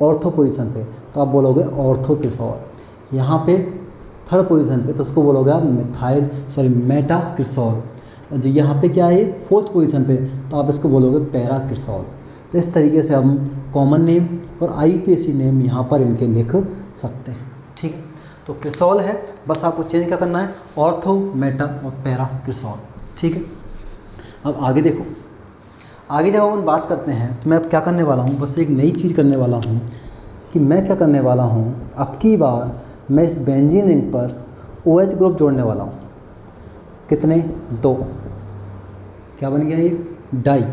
ऑर्थो पोजीशन पे, तो आप बोलोगे ऑर्थो क्रिसॉल। यहाँ पे थर्ड पोजीशन पे, तो उसको बोलोगे आप मेटा क्रिसॉल। और जो यहाँ पे क्या है, फोर्थ पोजीशन पे, तो आप इसको बोलोगे पैरा क्रिसॉल। तो इस तरीके से हम कॉमन नेम और IUPAC नेम यहाँ पर इनके लिख सकते हैं, ठीक है। तो क्रिसॉल है, बस आपको चेंज क्या करना है, ऑर्थो, मेटा और पैरा क्रिसॉल, ठीक है। अब आगे देखो, आगे जब हम बात करते हैं तो मैं अब क्या करने वाला हूँ, बस एक नई चीज़ करने वाला हूँ कि मैं क्या करने वाला हूँ, अब की बार मैं इस बेंजीन रिंग पर OH ग्रुप जोड़ने वाला हूँ। कितने? 2। क्या बन गया ये? डाई,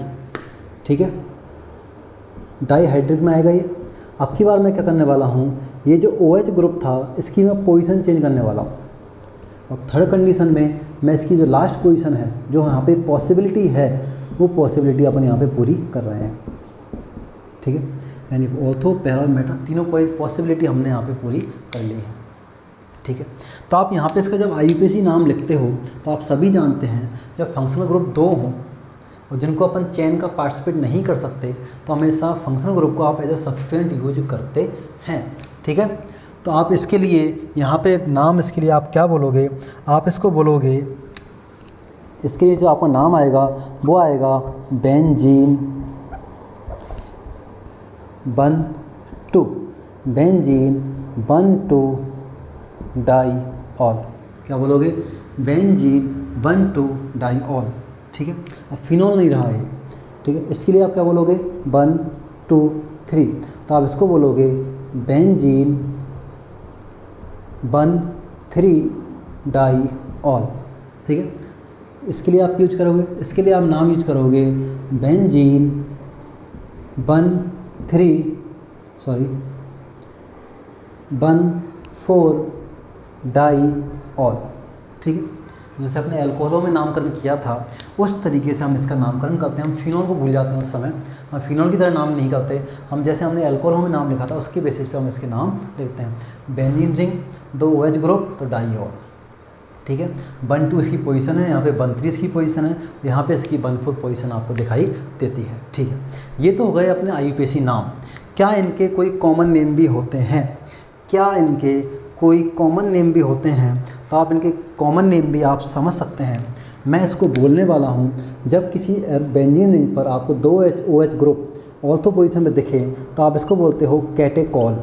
ठीक है, डाई हाइड्रिक में आएगा ये। अब की बार मैं क्या करने वाला हूँ, ये जो OH ग्रुप था इसकी मैं पोजीशन चेंज करने वाला हूँ। और थर्ड कंडीशन में मैं इसकी जो लास्ट पोजीशन है, जो यहाँ पे पॉसिबिलिटी है, वो पॉसिबिलिटी अपन यहाँ पे पूरी कर रहे हैं, ठीक है। यानी ऑर्थो, पैरा, मेटा तीनों पॉसिबिलिटी हमने यहाँ पे पूरी कर ली है, ठीक है। तो आप यहाँ पे इसका जब IUPAC नाम लिखते हो तो आप सभी जानते हैं, जब फंक्शनल ग्रुप 2 हों और जिनको अपन चेन का पार्टिसिपेट नहीं कर सकते, तो हमेशा फंक्शनल ग्रुप को आप एज ए सब्स्टिट्यूएंट यूज करते हैं, ठीक है। तो आप इसके लिए यहाँ पे नाम, इसके लिए आप क्या बोलोगे, आप इसको बोलोगे, इसके लिए जो आपका नाम आएगा वो आएगा बेंजीन 1,2, बेंजीन 1,2 डाईऑल। क्या बोलोगे? बेंजीन 1,2 डाईऑल, ठीक है। अब फिनॉल नहीं रहा है, ठीक है, इसके लिए आप क्या बोलोगे, 1, 2, 3, तो आप इसको बोलोगे बेंजीन 1, 3 डाईऑल, ठीक है। इसके लिए आप यूज करोगे, इसके लिए आप नाम यूज करोगे बेंजीन 1, 4 डाईऑल, ठीक है। जैसे अपने एल्कोहलों में नामकरण किया था उस तरीके से हम इसका नामकरण करते हैं। हम फिनॉल को भूल जाते हैं उस समय, हम फिनॉल की तरह नाम नहीं करते, हम जैसे हमने एल्कोहलों में नाम लिखा था उसके बेसिस पे हम इसके नाम लिखते हैं। बेंजीन रिंग 2 OH ग्रुप तो डाइऑल, ठीक है। 1,2 इसकी पोजीशन है, यहाँ पे 1,3 इसकी पोजीशन है, यहाँ पे इसकी 1,4 पोजीशन आपको दिखाई देती है, ठीक है। ये तो हो गए अपने IUPAC नाम। क्या इनके कोई कॉमन नेम भी होते हैं? क्या इनके कोई कॉमन नेम भी होते हैं? तो आप इनके कॉमन नेम भी आप समझ सकते हैं। मैं इसको बोलने वाला हूँ। जब किसी बेंजीन रिंग पर आपको 2 OH ग्रुप ऑर्थो पोजीशन में दिखे तो आप इसको बोलते हो कैटेकॉल।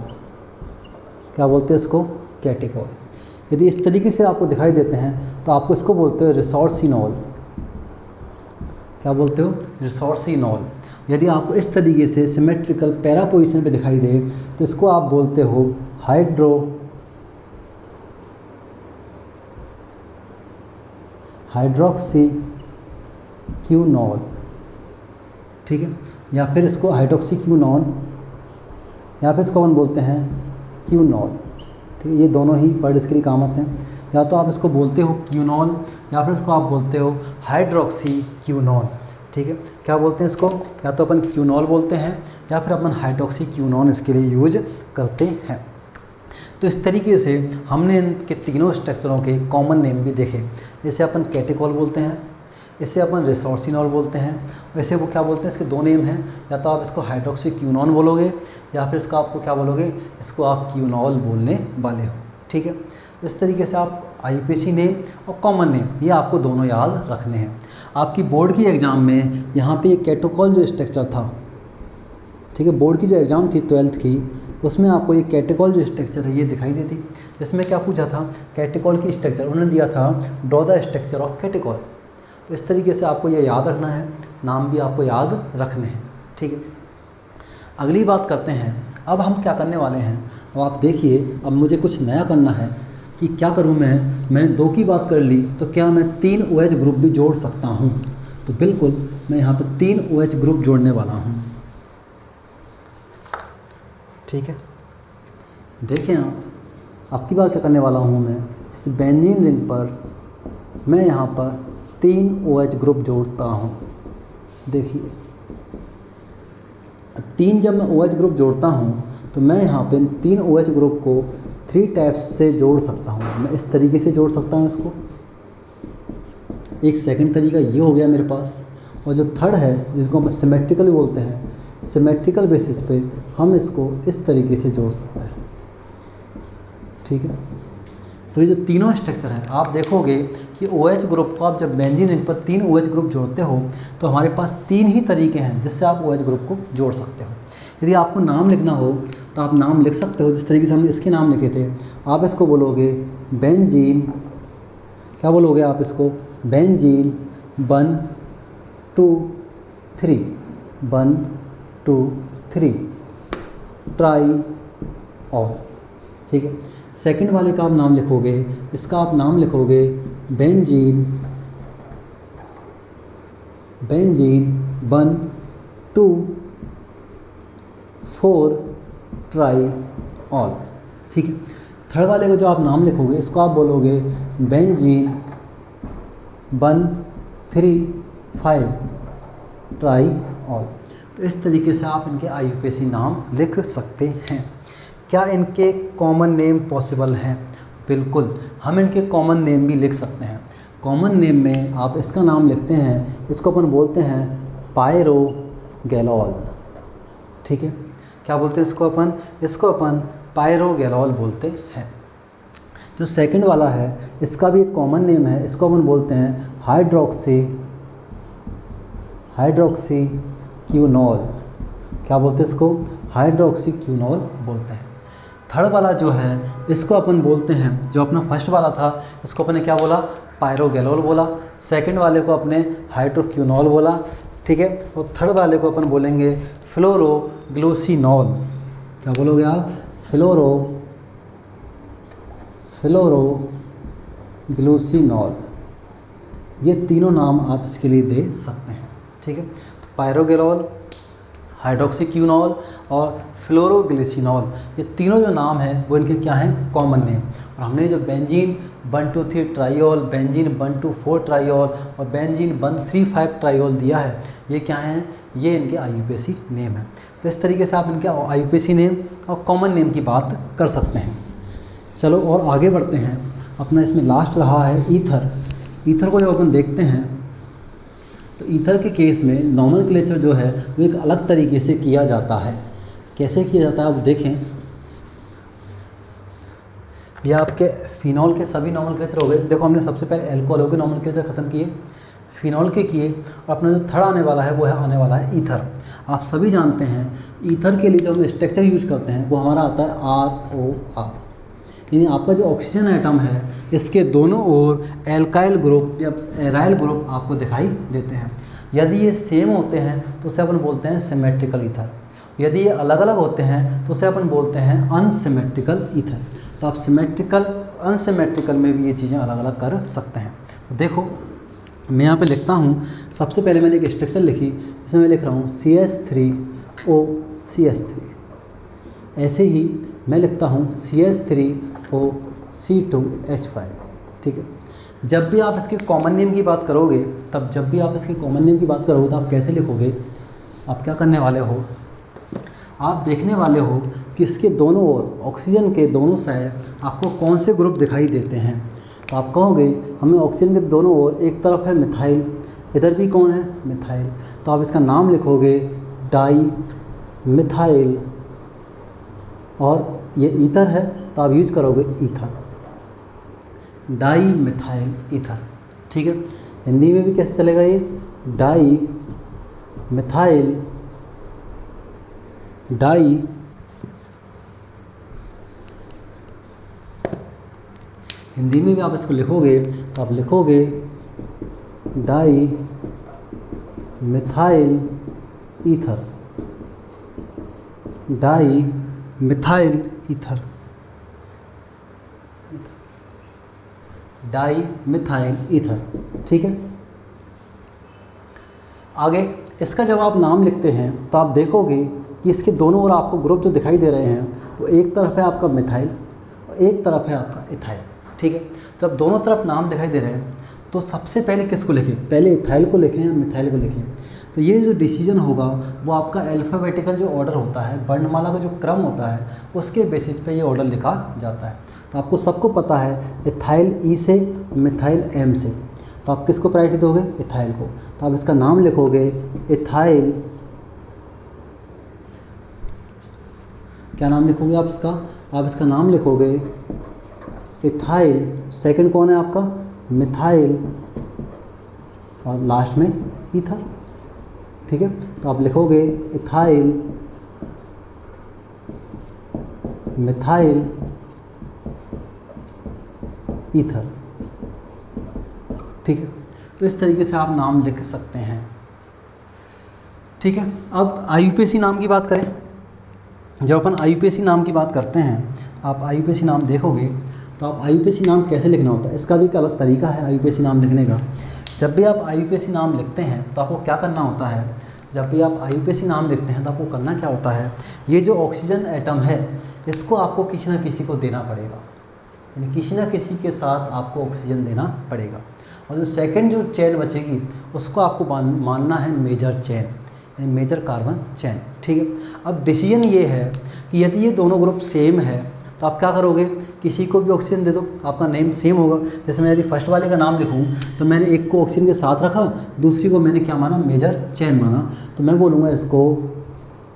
क्या बोलते हैं इसको? कैटेकॉल। यदि इस तरीके से आपको दिखाई देते हैं तो आपको इसको बोलते हो रिसोर्सिनॉल। क्या बोलते हो? रिसोर्सिनॉल। यदि आपको इस तरीके से सिमेट्रिकल पैरा पोजीशन पे दिखाई दे तो इसको आप बोलते हो हाइड्रोक्सी क्यूनॉल, ठीक है। या फिर इसको हाइड्रोक्सी क्यूनॉन, या फिर इसको हम बोलते हैं क्यूनॉल, ठीक है। ये दोनों ही वर्ड इसके लिए काम आते हैं। या तो आप इसको बोलते हो क्यूनॉल या फिर इसको आप बोलते हो हाइड्रोक्सी क्यूनॉल, ठीक है। क्या बोलते हैं इसको? या तो अपन क्यूनॉल बोलते हैं या फिर अपन हाइड्रोक्सी क्यूनॉन इसके लिए यूज करते हैं। तो इस तरीके से हमने इनके तीनों स्ट्रक्चरों के कॉमन नेम भी देखे। जैसे अपन कैटेकॉल बोलते हैं, इसे अपन रिसोर्सिनॉल बोलते हैं। वैसे वो क्या बोलते हैं, इसके 2 नेम हैं, या तो आप इसको हाइड्रोक्सी क्यूनॉन बोलोगे या फिर इसको आपको क्या बोलोगे, इसको आप क्यूनॉल बोलने वाले हो, ठीक है। इस तरीके से आप IUPAC नेम और कॉमन नेम ये आपको दोनों याद रखने हैं। आपकी बोर्ड की एग्ज़ाम में यहाँ पे ये कैटेकॉल जो स्ट्रक्चर था, ठीक है, बोर्ड की जो एग्ज़ाम थी 12th की, उसमें आपको ये कैटेकॉल जो स्ट्रक्चर है ये दिखाई देती। जिसमें क्या पूछा था, कैटेकॉल की स्ट्रक्चर उन्होंने दिया था draw the structure of catechol. तो इस तरीके से आपको ये याद रखना है, नाम भी आपको याद रखने हैं, ठीक है। अगली बात करते हैं, अब हम क्या करने वाले हैं। अब आप देखिए, अब मुझे कुछ नया करना है कि क्या करूं मैंने 2 की बात कर ली तो क्या मैं 3 OH ग्रुप भी जोड़ सकता हूं? तो बिल्कुल मैं यहाँ पर 3 OH ग्रुप जोड़ने वाला हूँ, ठीक है। देखें आप, अब की बार क्या करने वाला हूँ मैं, इस बेंजीन रिंग पर मैं यहाँ पर 3 OH ग्रुप जोड़ता हूँ। देखिए 3 जब मैं OH ग्रुप जोड़ता हूँ तो मैं यहाँ पे 3 OH ग्रुप को 3 टाइप्स से जोड़ सकता हूँ। मैं इस तरीके से जोड़ सकता हूँ इसको। एक सेकंड तरीका ये हो गया मेरे पास, और जो थर्ड है जिसको हम सिमेट्रिकल बोलते हैं, सिमेट्रिकल बेसिस पे हम इसको इस तरीके से जोड़ सकते हैं, ठीक है। तो ये जो तीनों स्ट्रक्चर हैं, आप देखोगे कि OH ग्रुप को आप जब बेंजीन रिंग पर 3 OH ग्रुप जोड़ते हो तो हमारे पास 3 ही तरीके हैं जिससे आप OH ग्रुप को जोड़ सकते हो। यदि आपको नाम लिखना हो तो आप नाम लिख सकते हो, जिस तरीके से हमने इसके नाम लिखे थे। आप इसको बोलोगे बेंजीन, क्या बोलोगे आप इसको, बेंजीन 1 2 3, 1 2 3 ट्राई ऑल, ठीक है। सेकंड वाले का आप नाम लिखोगे, इसका आप नाम लिखोगे बेंजीन 1 2 4 ट्राई ऑल, ठीक है। थर्ड वाले को जो आप नाम लिखोगे इसको आप बोलोगे बेंजीन 1 3 5 ट्राई ऑल। तो इस तरीके से आप इनके IUPAC नाम लिख सकते हैं। क्या इनके कॉमन नेम पॉसिबल हैं? बिल्कुल, हम इनके कॉमन नेम भी लिख सकते हैं। कॉमन नेम में आप इसका नाम लिखते हैं, इसको अपन बोलते हैं पायरोगैलॉल, ठीक है। क्या बोलते हैं इसको अपन पायरोगैलॉल बोलते हैं। जो सेकंड वाला है इसका भी एक कॉमन नेम है, इसको अपन बोलते हैं हाइड्रोक्सी क्यूनॉल। क्या बोलते हैं इसको? हाइड्रोक्सी क्यूनॉल बोलते हैं। थर्ड वाला जो है इसको अपन बोलते हैं, जो अपना फर्स्ट वाला था इसको अपने क्या बोला, पायरोगैलॉल बोला। सेकंड वाले को अपने हाइड्रोक्यूनॉल बोला, ठीक है। और थर्ड वाले को अपन बोलेंगे फ्लोरोग्लूसिनॉल। क्या बोलोगे आप? फ्लोरोग्लूसिनॉल। ये तीनों नाम आप इसके लिए दे सकते हैं, ठीक है। तो पायरोगैलॉल, हाइड्रोक्सीक्विनॉल और फ्लोरोग्लिसिनॉल, ये तीनों जो नाम हैं वो इनके क्या हैं, कॉमन नेम। और हमने जो बेंजीन 1,2,3 ट्राइयोल, बेंजीन 1,2,4 ट्राइयोल और बेंजीन 1,3,5 ट्राइयोल दिया है, ये क्या हैं, ये इनके IUPAC नेम है। तो इस तरीके से आप इनके IUPAC नेम और कॉमन नेम की बात कर सकते हैं। चलो और आगे बढ़ते हैं। अपना इसमें लास्ट रहा है ईथर। ईथर को जब अपन देखते हैं तो ईथर के केस में नॉमेनक्लेचर जो है वो एक अलग तरीके से किया जाता है। कैसे किया जाता है आप देखें, ये आपके फिनॉल के सभी नॉमेनक्लेचर हो गए। देखो हमने सबसे पहले एल्कोहल के नॉमेनक्लेचर ख़त्म किए, फिनॉल के किए, और अपना जो थर्ड आने वाला है वो है आने वाला है ईथर। आप सभी जानते हैं ईथर के लिए जो हम स्ट्रक्चर यूज करते हैं वो हमारा आता है ROR, यानी आपका जो ऑक्सीजन एटम है इसके दोनों ओर एल्काइल ग्रुप या एराइल ग्रुप आपको दिखाई देते हैं। यदि ये सेम होते हैं तो उसे अपन बोलते हैं सिमेट्रिकल ईथर, यदि ये अलग अलग होते हैं तो उसे अपन बोलते हैं अनसिमेट्रिकल ईथर। तो आप सिमेट्रिकल अनसिमेट्रिकल में भी ये चीज़ें अलग अलग कर सकते हैं। तो देखो मैं यहाँ पे लिखता हूँ, सबसे पहले मैंने एक स्ट्रक्चर लिखी जिसमें मैं लिख रहा हूँ CH3OCH3। ऐसे ही मैं लिखता हूँ CH3OC2H5। ठीक है, जब भी आप इसके कॉमन नेम की बात करोगे तो आप कैसे लिखोगे, आप क्या करने वाले हो, आप देखने वाले हो कि इसके दोनों ओर ऑक्सीजन के दोनों साइड आपको कौन से ग्रुप दिखाई देते हैं। तो आप कहोगे हमें ऑक्सीजन के दोनों ओर एक तरफ है मिथाइल, इधर भी कौन है, मिथाइल। तो आप इसका नाम लिखोगे डाई मिथाइल, और ये ईथर है तो आप यूज करोगे ईथर, डाई मिथाइल ईथर। ठीक है, हिंदी में भी कैसे चलेगा ये, डाई मिथाइल, डाई हिंदी में भी आप इसको लिखोगे तो आप लिखोगे di methyl ether, di methyl ether, di methyl ether. ठीक है, आगे इसका जब आप नाम लिखते हैं तो आप देखोगे कि इसके दोनों ओर आपको ग्रुप जो दिखाई दे रहे हैं वो एक तरफ है आपका मिथाइल और एक तरफ है आपका इथाइल। ठीक है, जब दोनों तरफ नाम दिखाई दे रहे हैं तो सबसे पहले किसको लिखें, पहले इथाइल को लिखें या मिथाइल को लिखें। तो ये जो डिसीजन होगा वो आपका अल्फ़ाबेटिकल जो ऑर्डर होता है, वर्णमाला का जो क्रम होता है उसके बेसिस पे ये ऑर्डर लिखा जाता है। तो आपको सबको पता है इथाइल ई से, मिथाइल एम से, तो आप किसको प्रायोरिटी दोगे, इथाइल को। तो आप इसका नाम लिखोगे इथाइल, क्या नाम लिखोगे आप इसका नाम लिखोगे इथाइल, सेकंड कौन है आपका मिथाइल, और लास्ट में ईथर। ठीक है, तो आप लिखोगे इथाइल, मिथाइल, ईथर। ठीक है, तो इस तरीके से आप नाम लिख सकते हैं। ठीक है, अब IUPAC नाम की बात करें। जब अपन IUPAC नाम की बात करते हैं, आप IUPAC नाम देखोगे तो आप IUPAC नाम कैसे लिखना होता है, इसका भी एक अलग तरीका है IUPAC नाम लिखने का। जब भी आप IUPAC नाम लिखते हैं तो आपको क्या करना होता है, जब भी आप IUPAC नाम लिखते हैं तो आपको करना क्या होता है, ये जो ऑक्सीजन एटम है इसको आपको किसी न किसी को देना पड़ेगा, यानी किसी न किसी के साथ आपको ऑक्सीजन देना पड़ेगा। और जो सेकंड जो चेन बचेगी उसको आपको मानना है मेजर चेन, यानी मेजर कार्बन चेन। ठीक है, अब डिसीजन ये है कि यदि ये दोनों ग्रुप सेम है तो आप क्या करोगे, किसी को भी ऑक्सीजन दे दो, आपका नेम सेम होगा। जैसे मैं यदि फर्स्ट वाले का नाम लिखूं तो मैंने एक को ऑक्सीजन के साथ रखा, दूसरी को मैंने क्या माना, मेजर चेन माना, तो मैं बोलूँगा इसको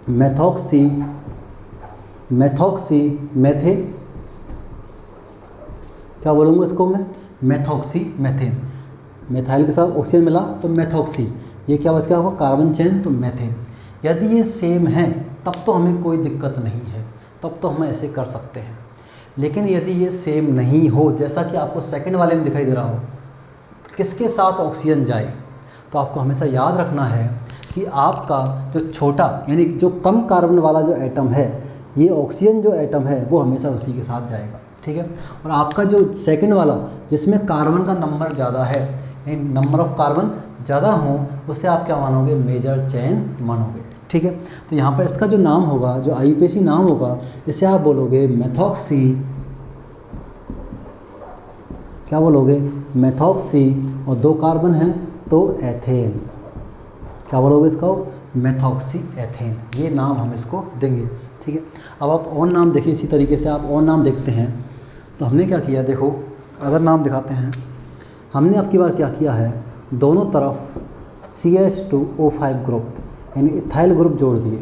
मेथॉक्सी मेथेन, क्या बोलूँगा इसको मैं, मेथॉक्सी मेथेन। मेथाइल के साथ ऑक्सीजन मिला तो मेथॉक्सी, ये क्या बच गया आपको कार्बन चेन, तो मेथेन। यदि ये सेम है तब तो हमें कोई दिक्कत नहीं है, तब तो हम ऐसे कर सकते हैं। लेकिन यदि ये सेम नहीं हो, जैसा कि आपको सेकंड वाले में दिखाई दे रहा हो, तो किसके साथ ऑक्सीजन जाए, तो आपको हमेशा याद रखना है कि आपका जो छोटा यानी जो कम कार्बन वाला जो एटम है, ये ऑक्सीजन जो एटम है वो हमेशा उसी के साथ जाएगा। ठीक है, और आपका जो सेकंड वाला जिसमें कार्बन का नंबर ज़्यादा है, यानी नंबर ऑफ कार्बन ज़्यादा हो, उससे आप क्या मानोगे, मेजर चेन मानोगे। ठीक है। तो यहाँ पर इसका जो नाम होगा, जो IUPAC नाम होगा, इसे आप बोलोगे मेथॉक्सी, क्या बोलोगे, मेथॉक्सी, और 2 कार्बन हैं तो एथेन, क्या बोलोगे इसका, मेथॉक्सी एथेन, ये नाम हम इसको देंगे। ठीक है। अब आप और नाम देखिए, इसी तरीके से आप और नाम देखते हैं। तो हमने क्या किया, देखो अगर नाम दिखाते हैं, हमने अब की बार क्या किया है, दोनों तरफ CH2O5 ग्रुप यानी इथाइल ग्रुप जोड़ दिए।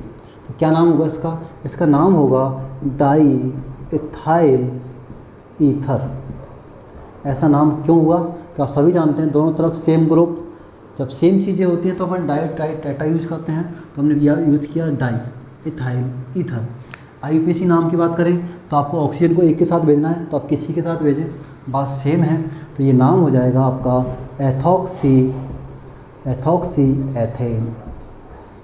तो क्या नाम होगा इसका, इसका नाम होगा डाई इथाइल ईथर। ऐसा नाम क्यों हुआ, कि आप सभी जानते हैं दोनों तरफ सेम ग्रुप, जब सेम चीज़ें होती हैं तो अपन डाई ट्राई टेट्रा यूज करते हैं, तो हमने यूज किया डाई इथाइल ईथर। IUPAC नाम की बात करें तो आपको ऑक्सीजन को एक के साथ भेजना है, तो आप किसी के साथ भेजें, बात सेम है, तो ये नाम हो जाएगा आपका एथॉक्सी एथेन।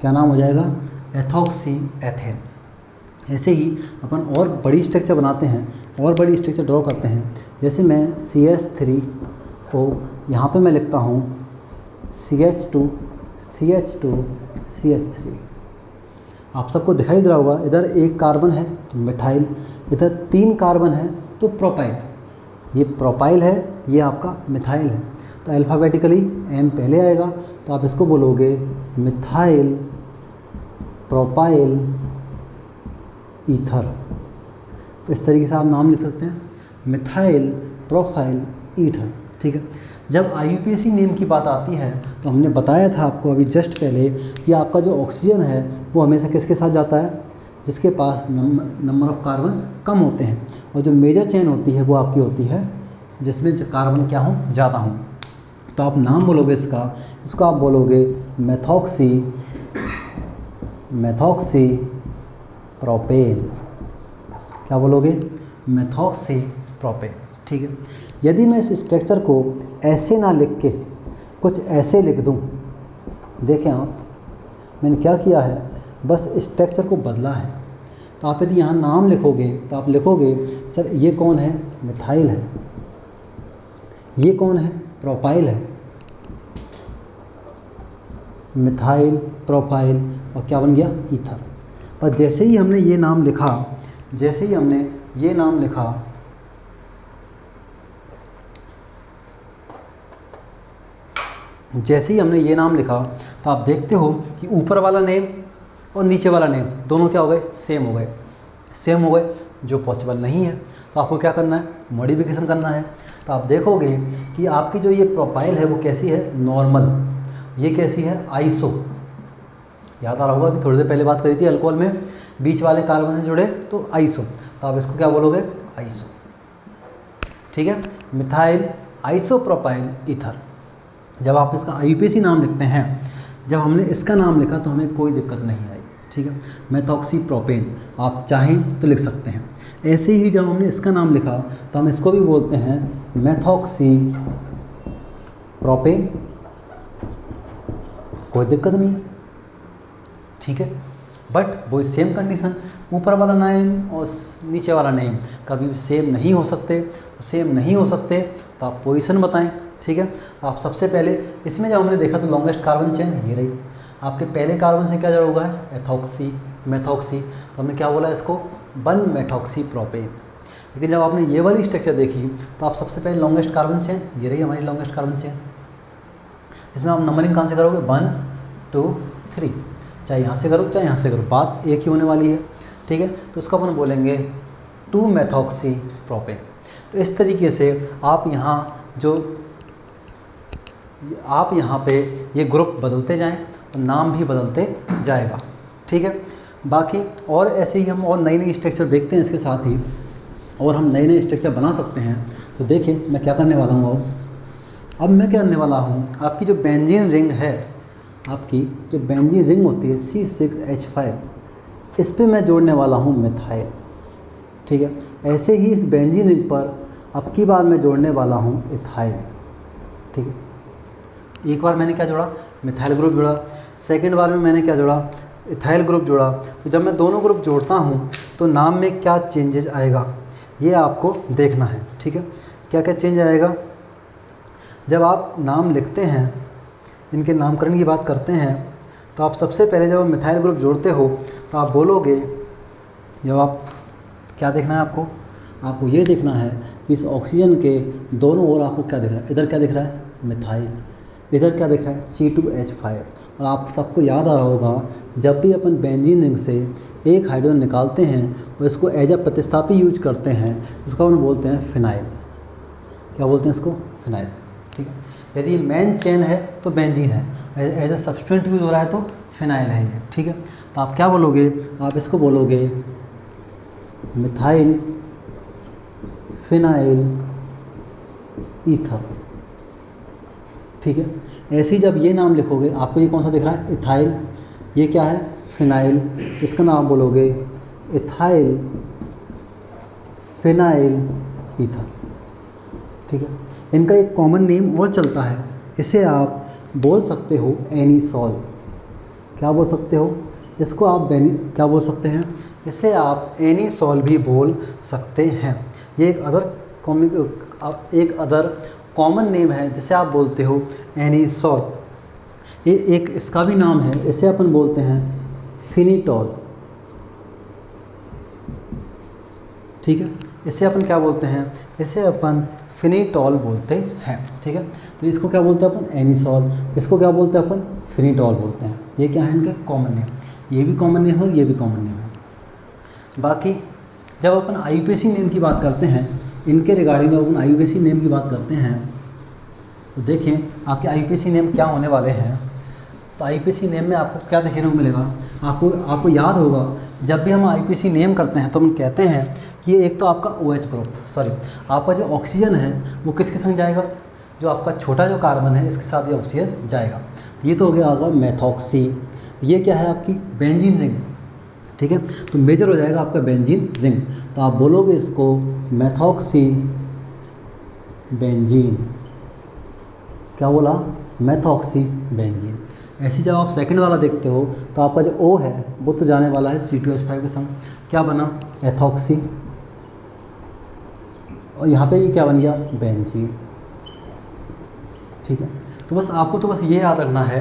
क्या नाम हो जाएगा, एथॉक्सी एथेन। ऐसे ही अपन और बड़ी स्ट्रक्चर बनाते हैं, और बड़ी स्ट्रक्चर ड्रॉ करते हैं। जैसे मैं CH3O, यहाँ पे मैं लिखता हूँ CH2 CH3। आप सबको दिखाई दे रहा होगा, इधर 1 कार्बन है तो मिथाइल, इधर 3 कार्बन है तो प्रोपाइल। ये प्रोपाइल है, ये आपका मिथाइल है। तो अल्फ़ाबेटिकली M पहले आएगा, तो आप इसको बोलोगे मिथाइल प्रोपाइल ईथर। तो इस तरीके से आप नाम लिख सकते हैं, मिथाइल प्रोपाइल ईथर। ठीक है। जब IUPAC नेम की बात आती है तो हमने बताया था आपको अभी जस्ट पहले कि आपका जो ऑक्सीजन है वो हमेशा किसके साथ जाता है, जिसके पास नंबर ऑफ कार्बन कम होते हैं, और जो मेजर चेन होती है वो आपकी होती है जिसमें कार्बन क्या हो, ज़्यादा हों। तो आप नाम बोलोगे इसको आप बोलोगे मेथॉक्सी प्रोपेन। क्या बोलोगे, मेथॉक्सी प्रोपेन। ठीक है। यदि मैं इस स्ट्रक्चर को ऐसे ना लिख के कुछ ऐसे लिख दूं, देखें आप, मैंने क्या किया है, बस स्ट्रक्चर को बदला है। तो आप यदि यहाँ नाम लिखोगे तो आप लिखोगे सर ये कौन है, मिथाइल है, ये कौन है, प्रोपाइल है, मिथाइल प्रोपाइल, और क्या बन गया, ईथर। पर जैसे ही हमने ये नाम लिखा, जैसे ही हमने ये नाम लिखा, तो आप देखते हो कि ऊपर वाला नेम और नीचे वाला नेम दोनों क्या हो गए, सेम हो गए। जो पॉसिबल नहीं है तो आपको क्या करना है, मॉडिफिकेशन करना है। तो आप देखोगे कि आपकी जो ये प्रोपाइल है वो कैसी है, नॉर्मल, ये कैसी है, आइसो। याद आ रहा होगा, अभी थोड़ी देर पहले बात करी थी, अल्कोहल में बीच वाले कार्बन से जुड़े तो आइसो, तो आप इसको क्या बोलोगे, आइसो। ठीक है, मिथाइल आइसोप्रोपाइल ईथर। जब आप इसका IUPAC नाम लिखते हैं, जब हमने इसका नाम लिखा तो हमें कोई दिक्कत नहीं आई। ठीक है, मेथॉक्सी प्रोपेन आप चाहें तो लिख सकते हैं। ऐसे ही जब हमने इसका नाम लिखा तो हम इसको भी बोलते हैं मेथॉक्सी प्रोपेन, कोई दिक्कत नहीं। ठीक है, बट वो सेम कंडीशन, ऊपर वाला नेम और नीचे वाला नेम कभी सेम नहीं हो सकते। तो आप पोजीशन बताएं। ठीक है, आप सबसे पहले इसमें जब हमने देखा तो लॉन्गेस्ट कार्बन चेन ये रही, आपके पहले कार्बन से क्या जुड़ा हुआ है, एथॉक्सी मेथॉक्सी, तो हमने क्या बोला इसको, 1 मेथॉक्सी प्रोपेन। लेकिन जब आपने ये वाली स्ट्रक्चर देखी तो आप सबसे पहले लॉन्गेस्ट कार्बन चेन ये रही हमारी लॉन्गेस्ट कार्बन चेन। इसमें आप नंबरिंग कहाँ से करोगे, 1 2 3, चाहे यहाँ से करो चाहे यहाँ से करो, बात एक ही होने वाली है। ठीक है, तो उसको अपन बोलेंगे 2 मेथॉक्सी प्रोपेन। तो इस तरीके से आप यहाँ पे ये ग्रुप बदलते जाएं और नाम भी बदलते जाएगा। ठीक है, बाकी और ऐसे ही हम और नई स्ट्रक्चर देखते हैं इसके साथ ही, और हम नए स्ट्रक्चर बना सकते हैं। तो देखिए मैं क्या करने वाला हूँ, अब मैं क्या करने वाला हूँ, आपकी जो बेंजीन रिंग है, आपकी जो बेंजीन रिंग होती है C6H5, इस पे मैं जोड़ने वाला हूँ मिथाइल। ठीक है, ऐसे ही इस बेंजीन रिंग पर अब की बार मैं जोड़ने वाला हूँ इथाइल। ठीक है, एक बार मैंने क्या जोड़ा, मिथाइल ग्रुप जोड़ा, सेकेंड बार में मैंने क्या जोड़ा, इथाइल ग्रुप जोड़ा। तो जब मैं दोनों ग्रुप जोड़ता हूँ तो नाम में क्या चेंजेस आएगा ये आपको देखना है। ठीक है, क्या क्या चेंज आएगा, जब आप नाम लिखते हैं, इनके नामकरण की बात करते हैं, तो आप सबसे पहले जब मिथाइल ग्रुप जोड़ते हो तो आप बोलोगे, जब आप क्या देखना है आपको ये देखना है कि इस ऑक्सीजन के दोनों ओर आपको क्या दिख रहा है, इधर क्या दिख रहा है मिथाइल, इधर क्या दिख रहा है C2H5। और आप सबको याद आ रहा होगा जब भी अपन बेंजीन रिंग से एक हाइड्रोजन निकालते हैं और इसको एज अ प्रतिस्थापी यूज करते हैं, इसको अपन बोलते हैं फिनाइल। क्या बोलते हैं इसको, फिनाइल। ठीक है, यदि मेन चेन है तो बेंजीन है, एज अ सब्सटेंट यूज हो रहा है तो फिनाइल है ये। ठीक है, तो आप क्या बोलोगे, आप इसको बोलोगे मिथाइल फिनाइल ईथर। ठीक है, ऐसे ही जब ये नाम लिखोगे आपको ये कौन सा दिख रहा है, इथाइल, ये क्या है फिनाइल, तो इसका नाम बोलोगे इथाइल फिनाइल ईथर। ठीक है, इनका एक कॉमन नेम और चलता है, इसे आप बोल सकते हो एनीसॉल। क्या बोल सकते हो इसको आप, क्या बोल सकते हैं, इसे आप एनीसॉल भी बोल सकते हैं। ये एक अदर कॉमन नेम है जिसे आप बोलते हो एनीसॉल। ये एक इसका भी नाम है, इसे अपन बोलते हैं फिनिटॉल। ठीक है, इसे अपन क्या बोलते हैं, इसे अपन फिनिटॉल बोलते हैं। ठीक है, तो इसको क्या बोलते हैं अपन एनीसॉल, इसको क्या बोलते हैं अपन फिनिटॉल बोलते हैं। ये क्या है इनके कॉमन नेम, ये भी कॉमन नेम है और ये भी कॉमन नेम है। बाकी जब अपन आईयूपीएसी नेम की बात करते हैं, इनके रिगार्डिंग जब अपन आईयूपीएसी नेम की बात करते हैं तो देखें आपके आईयूपीएसी नेम क्या होने वाले हैं। तो आईयूपीएसी नेम में आपको क्या देखने को मिलेगा, आपको याद होगा जब भी हम आईयूपीएसी नेम करते हैं तो हम कहते हैं कि ये एक तो आपका OH ग्रुप, आपका जो ऑक्सीजन है वो किसके संग जाएगा, जो आपका छोटा जो कार्बन है इसके साथ ये ऑक्सीजन जाएगा। तो ये तो हो गया आपका मेथॉक्सी। ये क्या है आपकी बेंजीन रिंग। ठीक है, तो मेजर हो जाएगा आपका बेंजीन रिंग, तो आप बोलोगे इसको मेथॉक्सी बेंजीन। क्या बोला, मेथॉक्सी बेंजीन। ऐसे जब आप सेकंड वाला देखते हो तो आपका जो O है वो तो जाने वाला है C2H5 के संग, क्या बना एथॉक्सी, और यहाँ पे ये क्या बन गया बेंजीन। ठीक है, तो बस आपको तो बस ये याद रखना है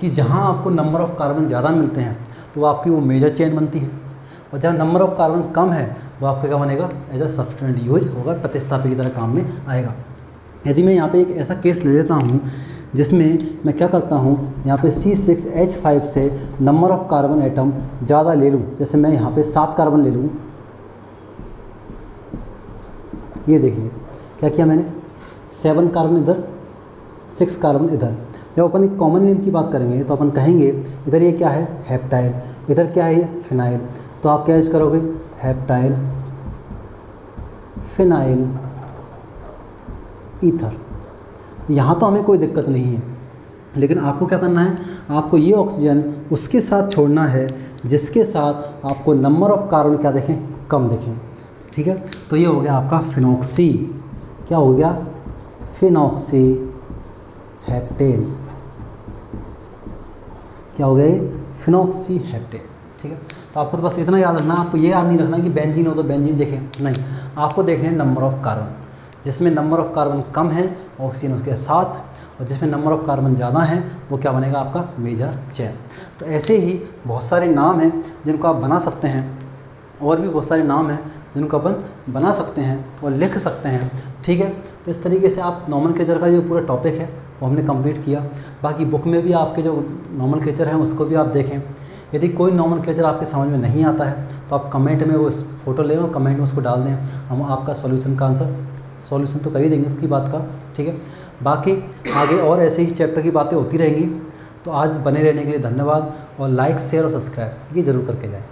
कि जहाँ आपको नंबर ऑफ़ कार्बन ज़्यादा मिलते हैं तो आपकी वो मेजर चेन बनती है, और जहाँ नंबर ऑफ़ कार्बन कम है वो आपका क्या बनेगा, एज अ सब्सटेंट यूज होगा, प्रतिस्थापी की तरह काम में आएगा। यदि मैं यहाँ पे एक ऐसा केस ले लेता हूँ जिसमें मैं क्या करता हूँ, यहाँ पे C6H5 से नंबर ऑफ़ कार्बन एटम ज़्यादा ले लूँ, जैसे मैं यहाँ पे 7 कार्बन ले लूँ, ये देखिए क्या किया मैंने, 7 कार्बन इधर 6 कार्बन इधर। जब अपन एक कॉमन नेम की बात करेंगे तो अपन कहेंगे इधर ये क्या है हेप्टाइल, इधर क्या है ये फिनाइल, तो आप क्या यूज करोगे हेप्टाइल फिनाइल ईथर। यहाँ तो हमें कोई दिक्कत नहीं है, लेकिन आपको क्या करना है, आपको ये ऑक्सीजन उसके साथ छोड़ना है जिसके साथ आपको नंबर ऑफ़ कार्बन क्या देखें, कम देखें। ठीक है, तो ये हो गया आपका फिनॉक्सी। क्या हो गया, फिनॉक्सी हेप्टेन। क्या हो गया ये, फिनॉक्सी हेप्टेन। ठीक है, तो आपको तो बस इतना याद रखना, आपको ये याद नहीं रखना कि बेंजीन हो तो बेंजीन देखें, नहीं, आपको देखने नंबर ऑफ़ कार्बन, जिसमें नंबर ऑफ़ कार्बन कम है ऑक्सीजन उसके साथ, और जिसमें नंबर ऑफ़ कार्बन ज़्यादा है वो क्या बनेगा आपका मेजर चेन। तो ऐसे ही बहुत सारे नाम हैं जिनको आप बना सकते हैं, और भी बहुत सारे नाम हैं जिनको अपन बना सकते हैं और लिख सकते हैं। ठीक है, तो इस तरीके से आप नॉमेनक्लेचर का जो पूरा टॉपिक है वो हमने कंप्लीट किया। बाकी बुक में भी आपके जो नॉमेनक्लेचर हैं उसको भी आप देखें। यदि कोई नॉमेनक्लेचर आपके समझ में नहीं आता है तो आप कमेंट में वो फ़ोटो लें और कमेंट में उसको डाल दें, हम आपका सॉल्यूशन का आंसर सॉल्यूशन तो कर ही देंगे इसकी बात का। ठीक है, बाकी आगे और ऐसे ही चैप्टर की बातें होती रहेंगी। तो आज बने रहने के लिए धन्यवाद, और लाइक शेयर और सब्सक्राइब ये ज़रूर करके जाएँ।